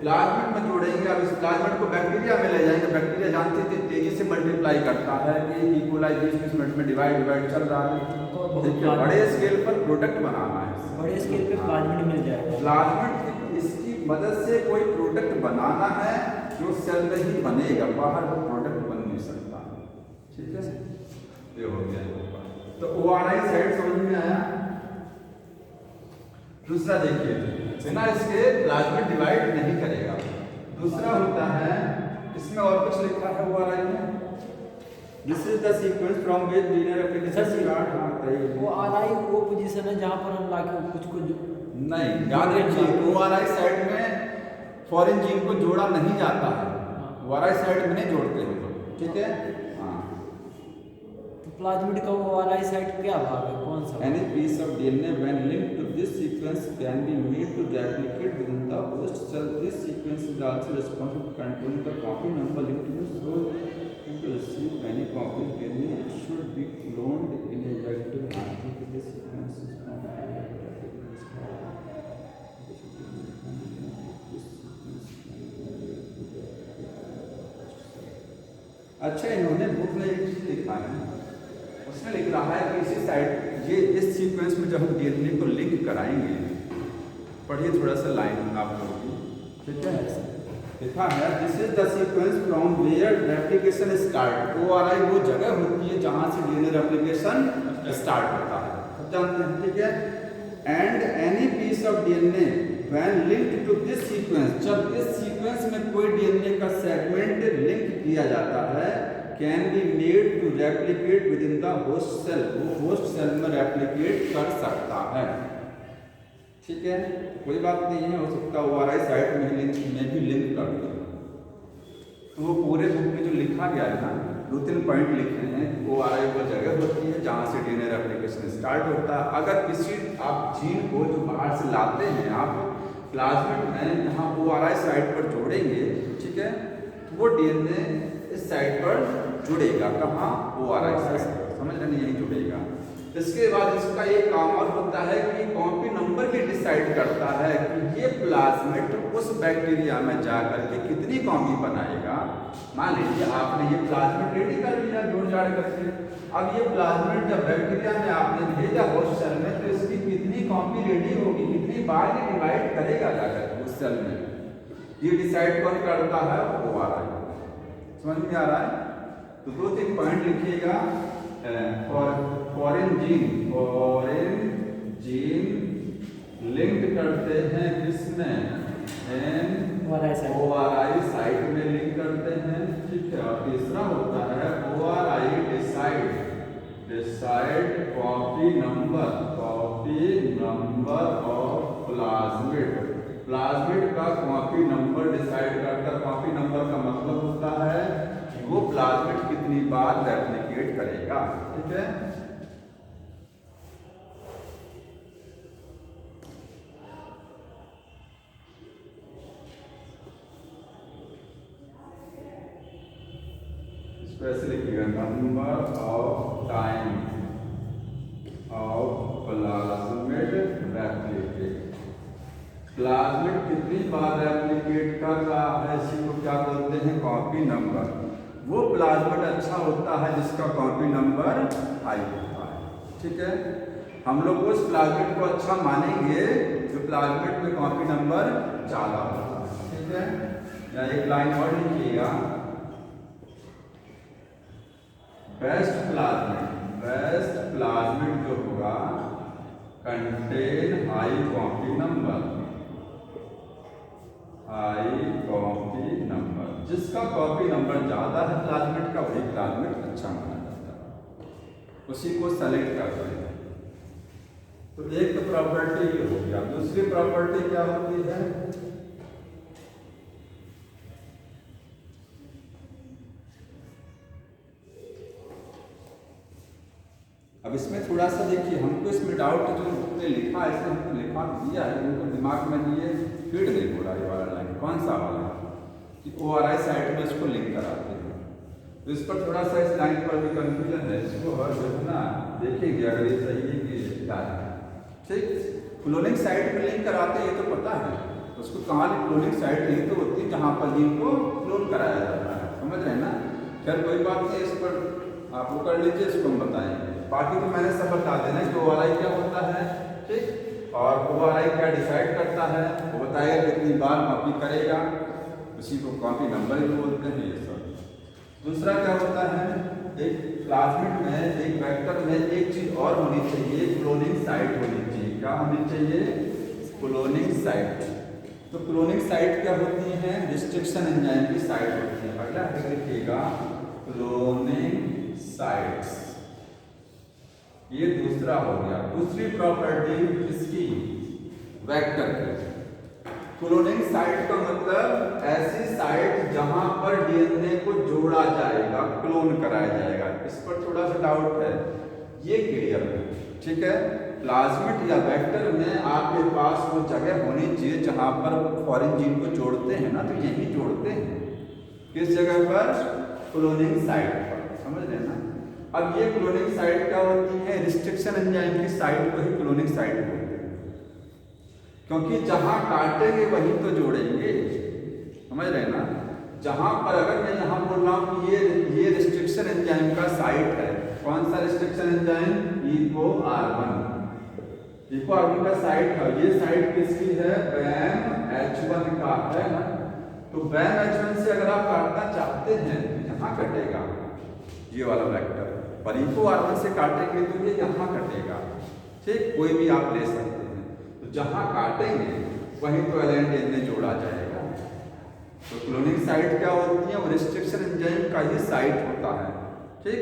प्लाज्मिड में जोड़ेंगे। अब इस प्लाज्मिड को बैक्टीरिया में ले जाएंगे, बैक्टीरिया जानते थे तेजी से मल्टीप्लाई करता है कि इकोलाई 20 मिनट में डिवाइड चल रहा है, ठीक है। बड़े स्केल पर प्रोडक्ट बनाना है, बड़े स्केल पे प्लाज्मिड मिल जाएगा, प्लाज्मिड इसकी मदद से कोई प्रोडक्ट बनाना है जो सेल में ही बनेगा, बाहर वो प्रोडक्ट बन नहीं सकता, ठीक है। ये हो गया, तो ORI साइड समझ में आया। दूसरा देखिए, बिना इसके प्लाज्मिड डिवाइड नहीं करेगा। दूसरा होता है, इसमें और कुछ लिखा है ORI में, this is the sequence from which linear application start. ORI वो पोजीशन है जहाँ पर हम लाके कुछ नहीं, याद रखिए ORI साइड में फॉरेन जीन को जोड़ा नहीं जाता है, ORI साइड में नहीं जोड़ते हम लोग, ठीक है। प्लाज्मिड का ORI साइट क्या भाग है, कौन सा? Any piece of DNA when linked to this sequence can be made to replicate within the host cell. This sequence is also responsible for controlling the copy number linked to this. So, to receive many copies DNA, it should be cloned in a vector RNA. This sequence is not अच्छा, इन्होंने book में एक चीज लिखा है, उसमें लिख रहा है कि इसी साइड ये इस सीक्वेंस में जब हम डीएनए को लिंक कराएंगे, पढ़िए थोड़ा सा लाइन आप लोगों की, ठीक है। लिखा है this is the sequence from where replication start. ORI वो जगह होती है जहां से डीएनए रेप्लिकेशन स्टार्ट होता है, सब जानते हैं, ठीक है। And any piece of DNA when linked to this sequence, जब इस सीक्वेंस में कोई डीएनए का सेगमेंट लिंक किया जाता है, can be made to replicate within the host cell, वो होस्ट सेल में रेप्लिकेट कर सकता है, ठीक है। कोई बात नहीं है, हो सकता है ORI साइट में भी लिंक कर दो। तो वो पूरे बुक में जो लिखा गया है ना, 2-3 पॉइंट लिखे हैं। ORI वो जगह होती है जहाँ से डीएनए रेप्लिकेशन स्टार्ट होता है। अगर किसी आप जीन को जो बाहर से लाते हैं आप प्लाज्मिड में, जहाँ ORI साइट पर जोड़ेंगे, ठीक है, तो वो डीएनए इस साइड पर जुड़ेगा, कहाँ, ORI साइट पर, समझ रहे हैं, यही जुड़ेगा। इसके बाद इसका एक काम और होता है कि कॉपी नंबर भी डिसाइड करता है कि ये प्लाज्मिड उस बैक्टीरिया में जाकर के कितनी कॉपी बनाएगा। मान लीजिए आपने ये प्लाज्मिड रेडी कर लिया जोड़ जाड़ करके, अब ये प्लाज्मिड जब बैक्टीरिया में आपने भेजा होस्ट सेल में, तो इसकी कितनी कॉपी रेडी होगी, कितनी बार ये डिवाइड करेगा जाकर उस सेल में, ये डिसाइड कौन करता है, ORI। समझ में आ रहा है। तो 2-3 पॉइंट लिखिएगा। फॉरेन जीन लिंक करते हैं किसमें, ORI साइट में लिंक करते हैं, ठीक है। और तीसरा होता है ORI decide copy number of plasmid का कॉपी नंबर डिसाइड करता। कॉपी नंबर का मतलब होता है कि वो प्लाज्मिड कितनी बार रेप्लिकेट करेगा, ठीक है। स्पेशली लिखिएगा number of time of plasmid replicate. Plasmid कितनी बार रेप्लिकेट कर रहा है, इसी को क्या बोलते हैं, कॉपी नंबर। वो प्लाज्मिड अच्छा होता है जिसका कॉपी नंबर हाई होता है, ठीक है। हम लोग उस प्लाज्मिड को अच्छा मानेंगे जो प्लाज्मिड में कॉपी नंबर ज़्यादा होता है, ठीक है। या एक लाइन और लिखिएगा, बेस्ट प्लाज्मिड जो होगा कंटेन हाई कॉपी नंबर, जिसका कॉपी नंबर ज़्यादा है प्लाज्मिड का वही प्लाज्मिड अच्छा माना जाता है, उसी को सेलेक्ट करते हैं। तो एक तो प्रॉपर्टी ये हो गया। दूसरी प्रॉपर्टी क्या होती है, अब इसमें थोड़ा सा देखिए, हमको इसमें डाउट जो बुक में लिखा है, इसमें हमको लिखा दिया है, उनको दिमाग में ये फीड नहीं हो रहा है वाला लाइन, कौन सा वाला कि ORI साइड में इसको लिंक कराते हैं। तो इस पर थोड़ा सा इस लाइन पर भी कंफ्यूजन है, इसको और जो है ना देखेंगे अगर ये सही है कि क्या है। ठीक, क्लोनिंग साइट पर लिंक कराते हैं ये तो पता है, उसको कहाँ क्लोनिंग साइट लिंक तो होती है जहाँ पर जीन को क्लोन कराया जाता है, समझ रहे हैं ना। खैर कोई बात नहीं, इस पर आप वो कर लीजिए, इसको हम बताएंगे। बाकी तो मैंने सब बता देना कि ORI क्या होता है, ठीक, और ORI क्या डिसाइड करता है, वो बताएगा कितनी बार कॉपी करेगा, उसी को कॉपी नंबर भी बोलते हैं ये सब। दूसरा क्या होता है, एक प्लाज्मिड में एक वेक्टर में एक चीज और होनी चाहिए, क्लोनिंग साइट होनी चाहिए। क्या होनी चाहिए, क्लोनिंग साइट। तो क्लोनिंग साइट क्या होती है, रिस्ट्रिक्शन एंजाइम की साइट होती है। अगला लिखिएगा क्लोनिंग साइट्स, ये दूसरा हो गया। दूसरी प्रॉपर्टी इसकी वेक्टर की, क्लोनिंग साइट का मतलब ऐसी साइट जहां पर DNA को जोड़ा जाएगा, क्लोन कराया जाएगा। इस पर थोड़ा सा डाउट है, ये क्लियर है, ठीक है। प्लाज्मिड या वेक्टर में आपके पास वो जगह होनी चाहिए जहां पर फॉरेन जीन को जोड़ते हैं ना, तो यही जोड़ते हैं, किस जगह पर, क्लोनिंग साइट पर, समझ रहे हैं ना। अब ये क्लोनिंग साइट क्या होती है, रिस्ट्रिक्शन एंजाइम की साइट को ही क्लोनिंग साइट बोलते हैं, क्योंकि जहां काटेंगे वहीं तो जोड़ेंगे, समझ रहे हैं ना। जहां पर अगर मैं यहां बोल रहा हूं कि ये रिस्ट्रिक्शन एंजाइम का साइट है, कौन सा रिस्ट्रिक्शन एंजाइम, EcoR1 का साइट है, ये साइट किसकी है, BAMH1 का है ना। तो BAMH1 से अगर आप काटना चाहते हैं तो यहाँ कटेगा ये वाला वेक्टर, पर EcoR1 से काटेंगे तो ये यहाँ कटेगा, ठीक, कोई भी आप ले सकते हैं। तो जहाँ काटेंगे वहीं तो LNDN जोड़ा जाएगा। तो क्लोनिंग साइट क्या होती है, वो रिस्ट्रिक्शन एंजाइम का ही साइट होता है, ठीक,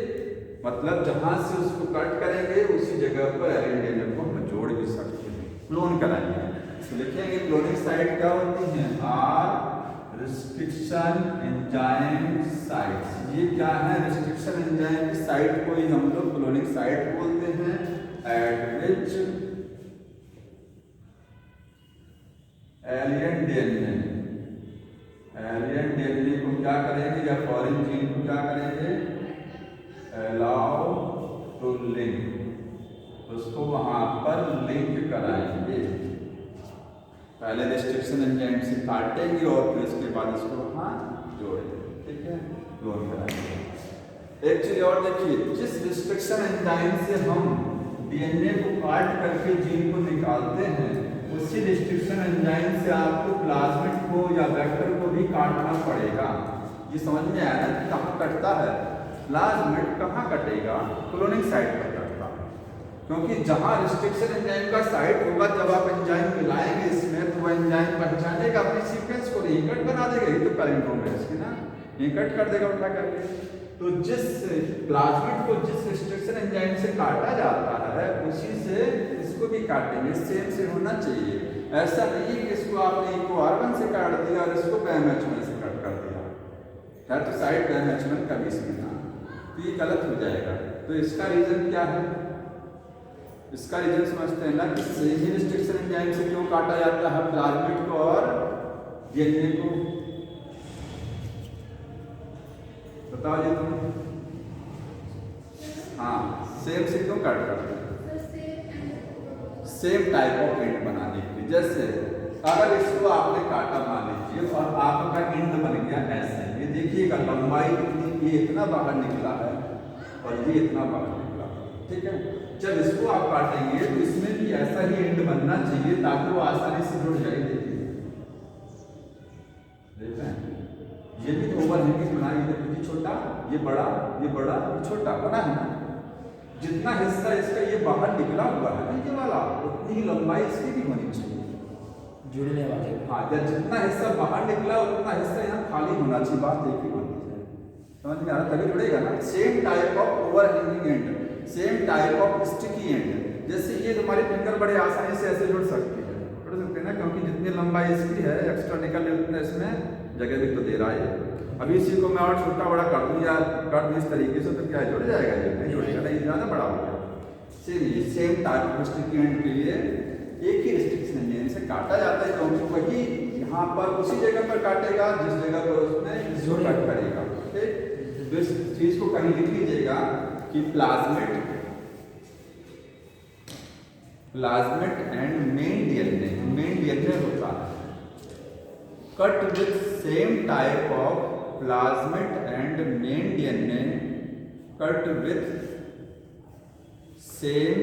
मतलब जहाँ से उसको कट करेंगे उसी जगह पर LNDN को हम जोड़ भी सकते हैं, क्लोन कराएंगे। तो लिखेंगे क्लोनिंग साइट क्या होती है, आर रिस्ट्रिक्शन एंजाइम साइट्स। ये क्या है, रिस्ट्रिक्शन एंजाइम की साइट को ही हम लोग क्लोनिंग साइट बोलते हैं, एट विच एलियन DNA को क्या करेंगे, या फॉरेन जीन को क्या करेंगे, अलाउ टू लिंक, उसको वहां पर लिंक कराएंगे। पहले रिस्ट्रिक्शन एंजाइम से काटेंगे और फिर उसके बाद इसको वहां जोड़ेंगे, ठीक है, क्लोन कराएंगे। एक चीज और देखिए, जिस रिस्ट्रिक्शन एंजाइम से हम DNA को काट करके जीन को निकालते हैं, उसी रिस्ट्रिक्शन एंजाइम से आपको प्लाज्मिड को या वेक्टर को भी काटना पड़ेगा। ये समझ में आया ना कि कहाँ कटता है, प्लाज्मिड कहाँ कटेगा, क्लोनिंग साइट पर कटता है, क्योंकि जहाँ रिस्ट्रिक्शन एंजाइम का साइट होगा, जब आप एंजाइम मिलाएंगे इसमें तो वह एंजाइम पहचानेगा अपने सीक्वेंस को, यही कट बना देगा, ये तो पैलेंड्रोम है इसकी ना, ये कट कर देगा उठा करके। तो जिस प्लाज्मिड को जिस रिस्ट्रिक्शन एंजाइम से काटा जाता है उसी से इसको भी काटेंगे, सेम से होना चाहिए। ऐसा नहीं कि इसको आपने EcoR1 से काट दिया और इसको BAMH1 से कट कर दिया, खैर तो साइड BAMH1 का भी इसमें ना, तो ये गलत हो जाएगा। तो इसका रीजन क्या है, इसका रीजन समझते हैं ना कि सही रिस्ट्रिक्शन एंजाइम से क्यों काटा जाता है प्लाज्मिड को और DNA को, बताओ जी तुम। हाँ, सेम से क्यों काट करते हैं, सेम टाइप ऑफ एंड बनाने के लिए। जैसे अगर इसको आपने काटा मान लीजिए और आपका एंड बन गया ऐसे, ये देखिएगा लंबाई कितनी, ये इतना बाहर निकला है और ये इतना बाहर निकला, ठीक है। जब इसको आप काटेंगे तो इसमें भी ऐसा ही एंड बनना चाहिए ताकि वो आसानी से जुड़ जाए। देखिए ये भी तो ओवरहैंगिंग बना, ये छोटा, ये बड़ा, ये बड़ा, ये छोटा बना है ना। जितना हिस्सा इसका ये बाहर निकला हुआ है ना ये वाला, उतनी ही लंबाई इसकी भी होनी चाहिए। जुड़ने वाले में। हाँ, जब जितना हिस्सा बाहर निकला उतना हिस्सा यहाँ खाली होना चाहिए, बात एक ही होनी चाहिए। समझ में आ रहा, तभी जुड़ेगा ना। Same type of overhanging and, same type of sticky and. जैसे ये तुम्हारी फिंगर बड़े आसानी से ऐसे जुड़ सकती है, जुड़ सकते हैं ना, क्योंकि जितनी लंबाई इसकी है एक्स्ट्रा निकल रही उतना इसमें जगह भी तो दे रहा है। अभी इसी को मैं और छोटा बड़ा कर दूँ या कर दूँ इस तरीके से, तो क्या जुड़ जाएगा? ये नहीं जुड़ेगा, नहीं ज़्यादा बड़ा हो गया। Same type of sticky and के लिए एक ही रिस्ट्रिक्शन है, इसे काटा जाता है क्योंकि वही यहाँ पर उसी जगह पर काटेगा जिस जगह पर उसने इसको कट करेगा। ठीक, तो इस चीज को कहीं लिख लीजिएगा कि प्लाज्मेट एंड मेन डीएनए होता है cut with same type of plasmid and main DNA cut with same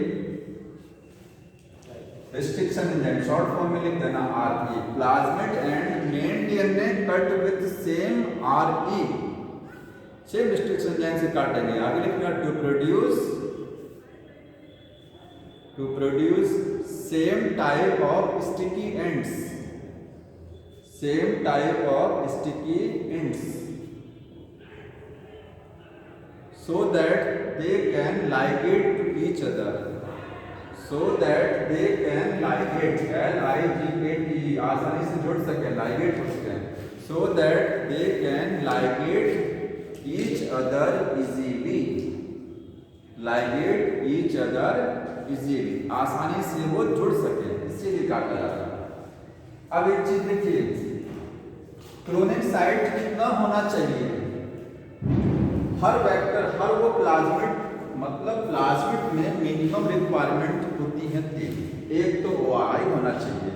restriction enzyme, short form में लिख देना RE. Plasmid and main DNA cut with same RE, same restriction enzyme से काटेंगे। आगे लिखना to produce same type of sticky ends, same type of sticky ends so that they can ligate to each other, so that they can ligate, L-I-G-A-T-E, आसानी से जुड़ सके, ligate हो सके, so that they can ligate each other easily, ligate each other easily, आसानी से वो जुड़ सके, इसीलिए काटा जाता है। अब एक चीज देखिए, क्लोनिंग साइट कितना होना चाहिए? हर वेक्टर, हर वो प्लाज्मिड, मतलब प्लाज्मिड में मिनिमम रिक्वायरमेंट होती है 3। एक तो ORI होना चाहिए,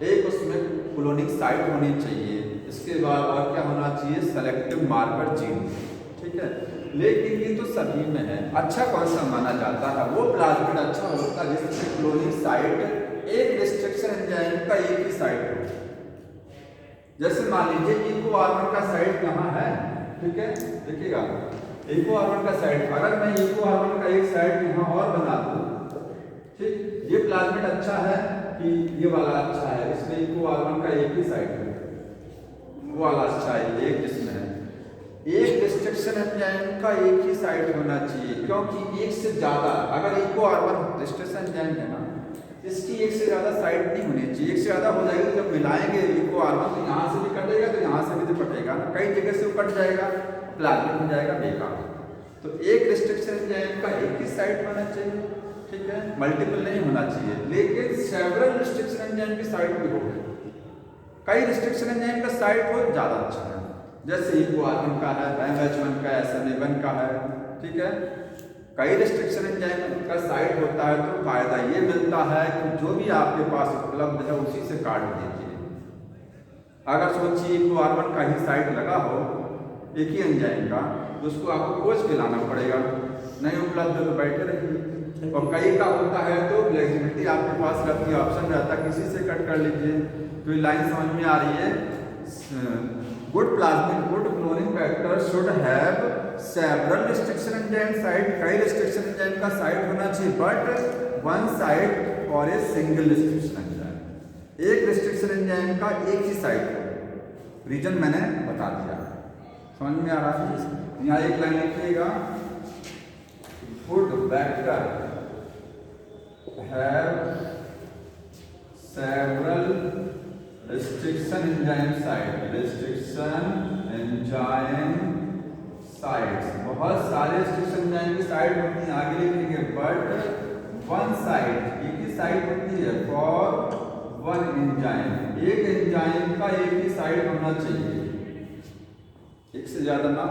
एक उसमें क्लोनिंग साइट होनी चाहिए, इसके बाद और क्या होना चाहिए? Selective marker gene. ठीक है, लेकिन ये तो सभी में है। अच्छा कौन सा माना जाता है? वो प्लाज्मिड अच्छा होता है जिसमें क्लोनिंग साइट एक रिस्ट्रिक्शन एंजाइम का एक ही साइट हो। जैसे मान लीजिए EcoR1 का साइट कहाँ है? ठीक है, देखिएगा EcoR1 का साइट, अगर मैं EcoR1 का एक साइट यहाँ और बना दूँ, ठीक, ये प्लाज्मिड अच्छा है कि ये वाला अच्छा है? इसमें EcoR1 का एक ही साइट है, वो वाला अच्छा है, एक जिसमें है। एक रिस्ट्रिक्शन एंजाइम का एक ही साइट होना चाहिए, क्योंकि एक से ज़्यादा, अगर EcoR1 रिस्ट्रिक्शन एंजाइम है ना, इसकी एक से ज़्यादा साइट नहीं होनी चाहिए। एक से ज़्यादा हो जाएगी तो जब मिलाएंगे EcoR1 तो यहाँ से भी कटेगा तो यहाँ से भी तो कटेगा ना, कई जगह से वो कट जाएगा, प्लाज्मिड हो जाएगा बेकार। तो एक रिस्ट्रिक्शन एंजाइम का एक ही साइट होना चाहिए, ठीक है, मल्टीपल नहीं होना चाहिए। लेकिन सेवरल रिस्ट्रिक्शन एंजाइम की साइट भी हो, कई रिस्ट्रिक्शन एंजाइम का साइट हो ज़्यादा अच्छा है। जैसे EcoR1 का है, MH1 का, SNA1 का है, ठीक है, कई रिस्ट्रिक्शन एंजाइम का साइट होता है तो फायदा ये मिलता है कि जो भी आपके पास उपलब्ध है उसी से काट दीजिए। अगर सोचिए EcoR1 का ही साइट लगा हो एक ही एंजाइम का, तो उसको आपको खोज के लाना पड़ेगा, नहीं उपलब्ध है तो बैठे रहिए। और कई का होता है तो फ्लेक्सिबिलिटी आपके पास रहती है, ऑप्शन रहता है किसी से कट कर लीजिए। तो ये लाइन समझ में आ रही है? Good plasmid, good cloning vector should have several restriction enzyme site, कई रिस्ट्रिक्शन एंजाइम का साइट होना चाहिए, but one site for a single restriction enzyme, एक रिस्ट्रिक्शन एंजाइम का एक ही साइट हो। रीजन मैंने बता दिया, समझ में आ रहा है? यहाँ एक लाइन लिखिएगा, good vector have several restriction enzyme site, restriction enzyme sites, बहुत सारे रिस्ट्रिक्शन एंजाइम की साइट होती है, आगे लिखेंगे, बट वन साइट, एक ही साइट होती है फॉर वन एंजाइम, एक एंजाइम का एक ही साइट होना चाहिए, एक से ज्यादा ना,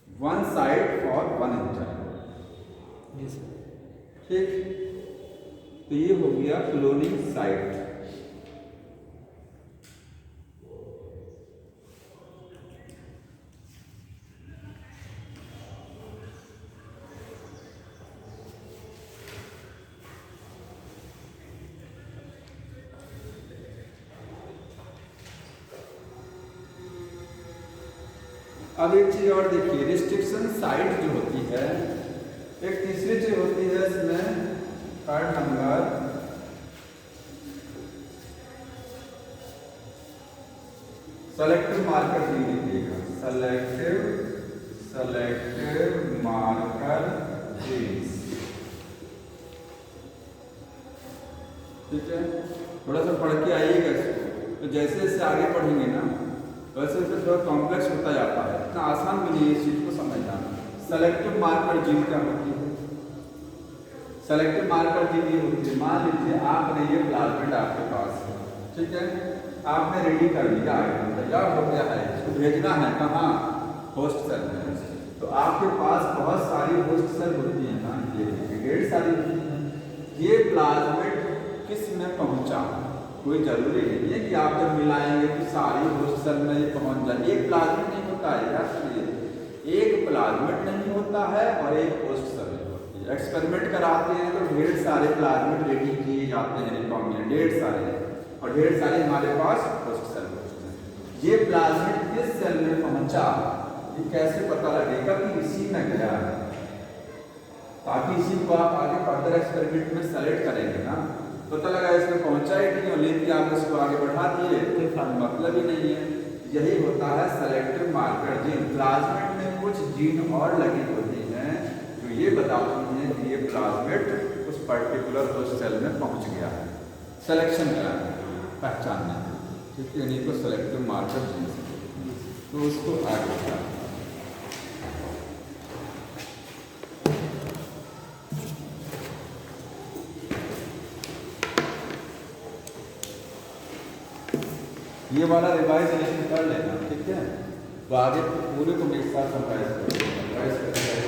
one site for one enzyme. ठीक, तो ये हो गया क्लोनिंग साइट। अब एक चीज और देखिए, रिस्ट्रिक्शन साइट जो होती है, एक तीसरी चीज होती है इसमें, card number selective marker gene लिखिएगा, सेलेक्टिव मार्कर जीन्स। ठीक है, थोड़ा सा पढ़ के आइएगा इसको। तो जैसे जैसे आगे पढ़ेंगे ना वैसे वैसे थोड़ा कॉम्प्लेक्स होता जाता है, इतना आसान भी नहीं है इस चीज़ को समझना। सेलेक्टिव मार्कर जीन क्या होती है? सेलेक्टिव मार्कर जीन ये होती है, मान लीजिए आपने ये प्लाज्मिड आपके पास है, ठीक है, आपने रेडी कर लिया, आइटम तैयार हो गया है, इसको भेजना है कहाँ? होस्ट सेल में। तो आपके पास बहुत सारी होस्ट सेल होती है ना, ये ढेर सारी होती हैं। ये प्लाज्मिड किस में पहुंचा? कोई जरूरी नहीं है कि आप जब मिलाएंगे तो सारी होस्ट सेल में ये पहुंच जाए। एक प्लाज्मिड नहीं होता है यार, सुनिए, एक प्लाज्मिड नहीं होता है और एक होस्ट सेल नहीं होती है। एक्सपेरिमेंट कराते हैं तो ढेर सारे प्लाज्मिड रेडी किए जाते हैं रिकॉम्बिनेंट, ढेर सारे, और ढेर सारे हमारे पास होस्ट सेल होते हैं। ये प्लाज्मिड किस सेल में पहुंचा ये कैसे पता लगेगा कि इसी में गया है? ताकि इसी को आप आगे फर्दर एक्सपेरिमेंट में सेलेक्ट करेंगे ना, पता लगा इसमें पहुंचा ही नहीं और लेकिन आप इसको आगे बढ़ा दिए, मतलब ही नहीं है। यही होता है सेलेक्टिव मार्कर जीन। प्लाज्मिड में कुछ जीन और लगी होती हैं जो ये बताती हैं कि ये प्लाज्मिड उस पर्टिकुलर होस्ट सेल में पहुंच गया है, सिलेक्शन कराने, पहचानने, ठीक है, इन्हीं को सेलेक्टिव मार्कर जीन। तो उसको आगे बढ़ा। ये वाला रिवाइज कर लेना, ठीक है, तो आगे पूरे को एक साथ रिवाइज करेंगे।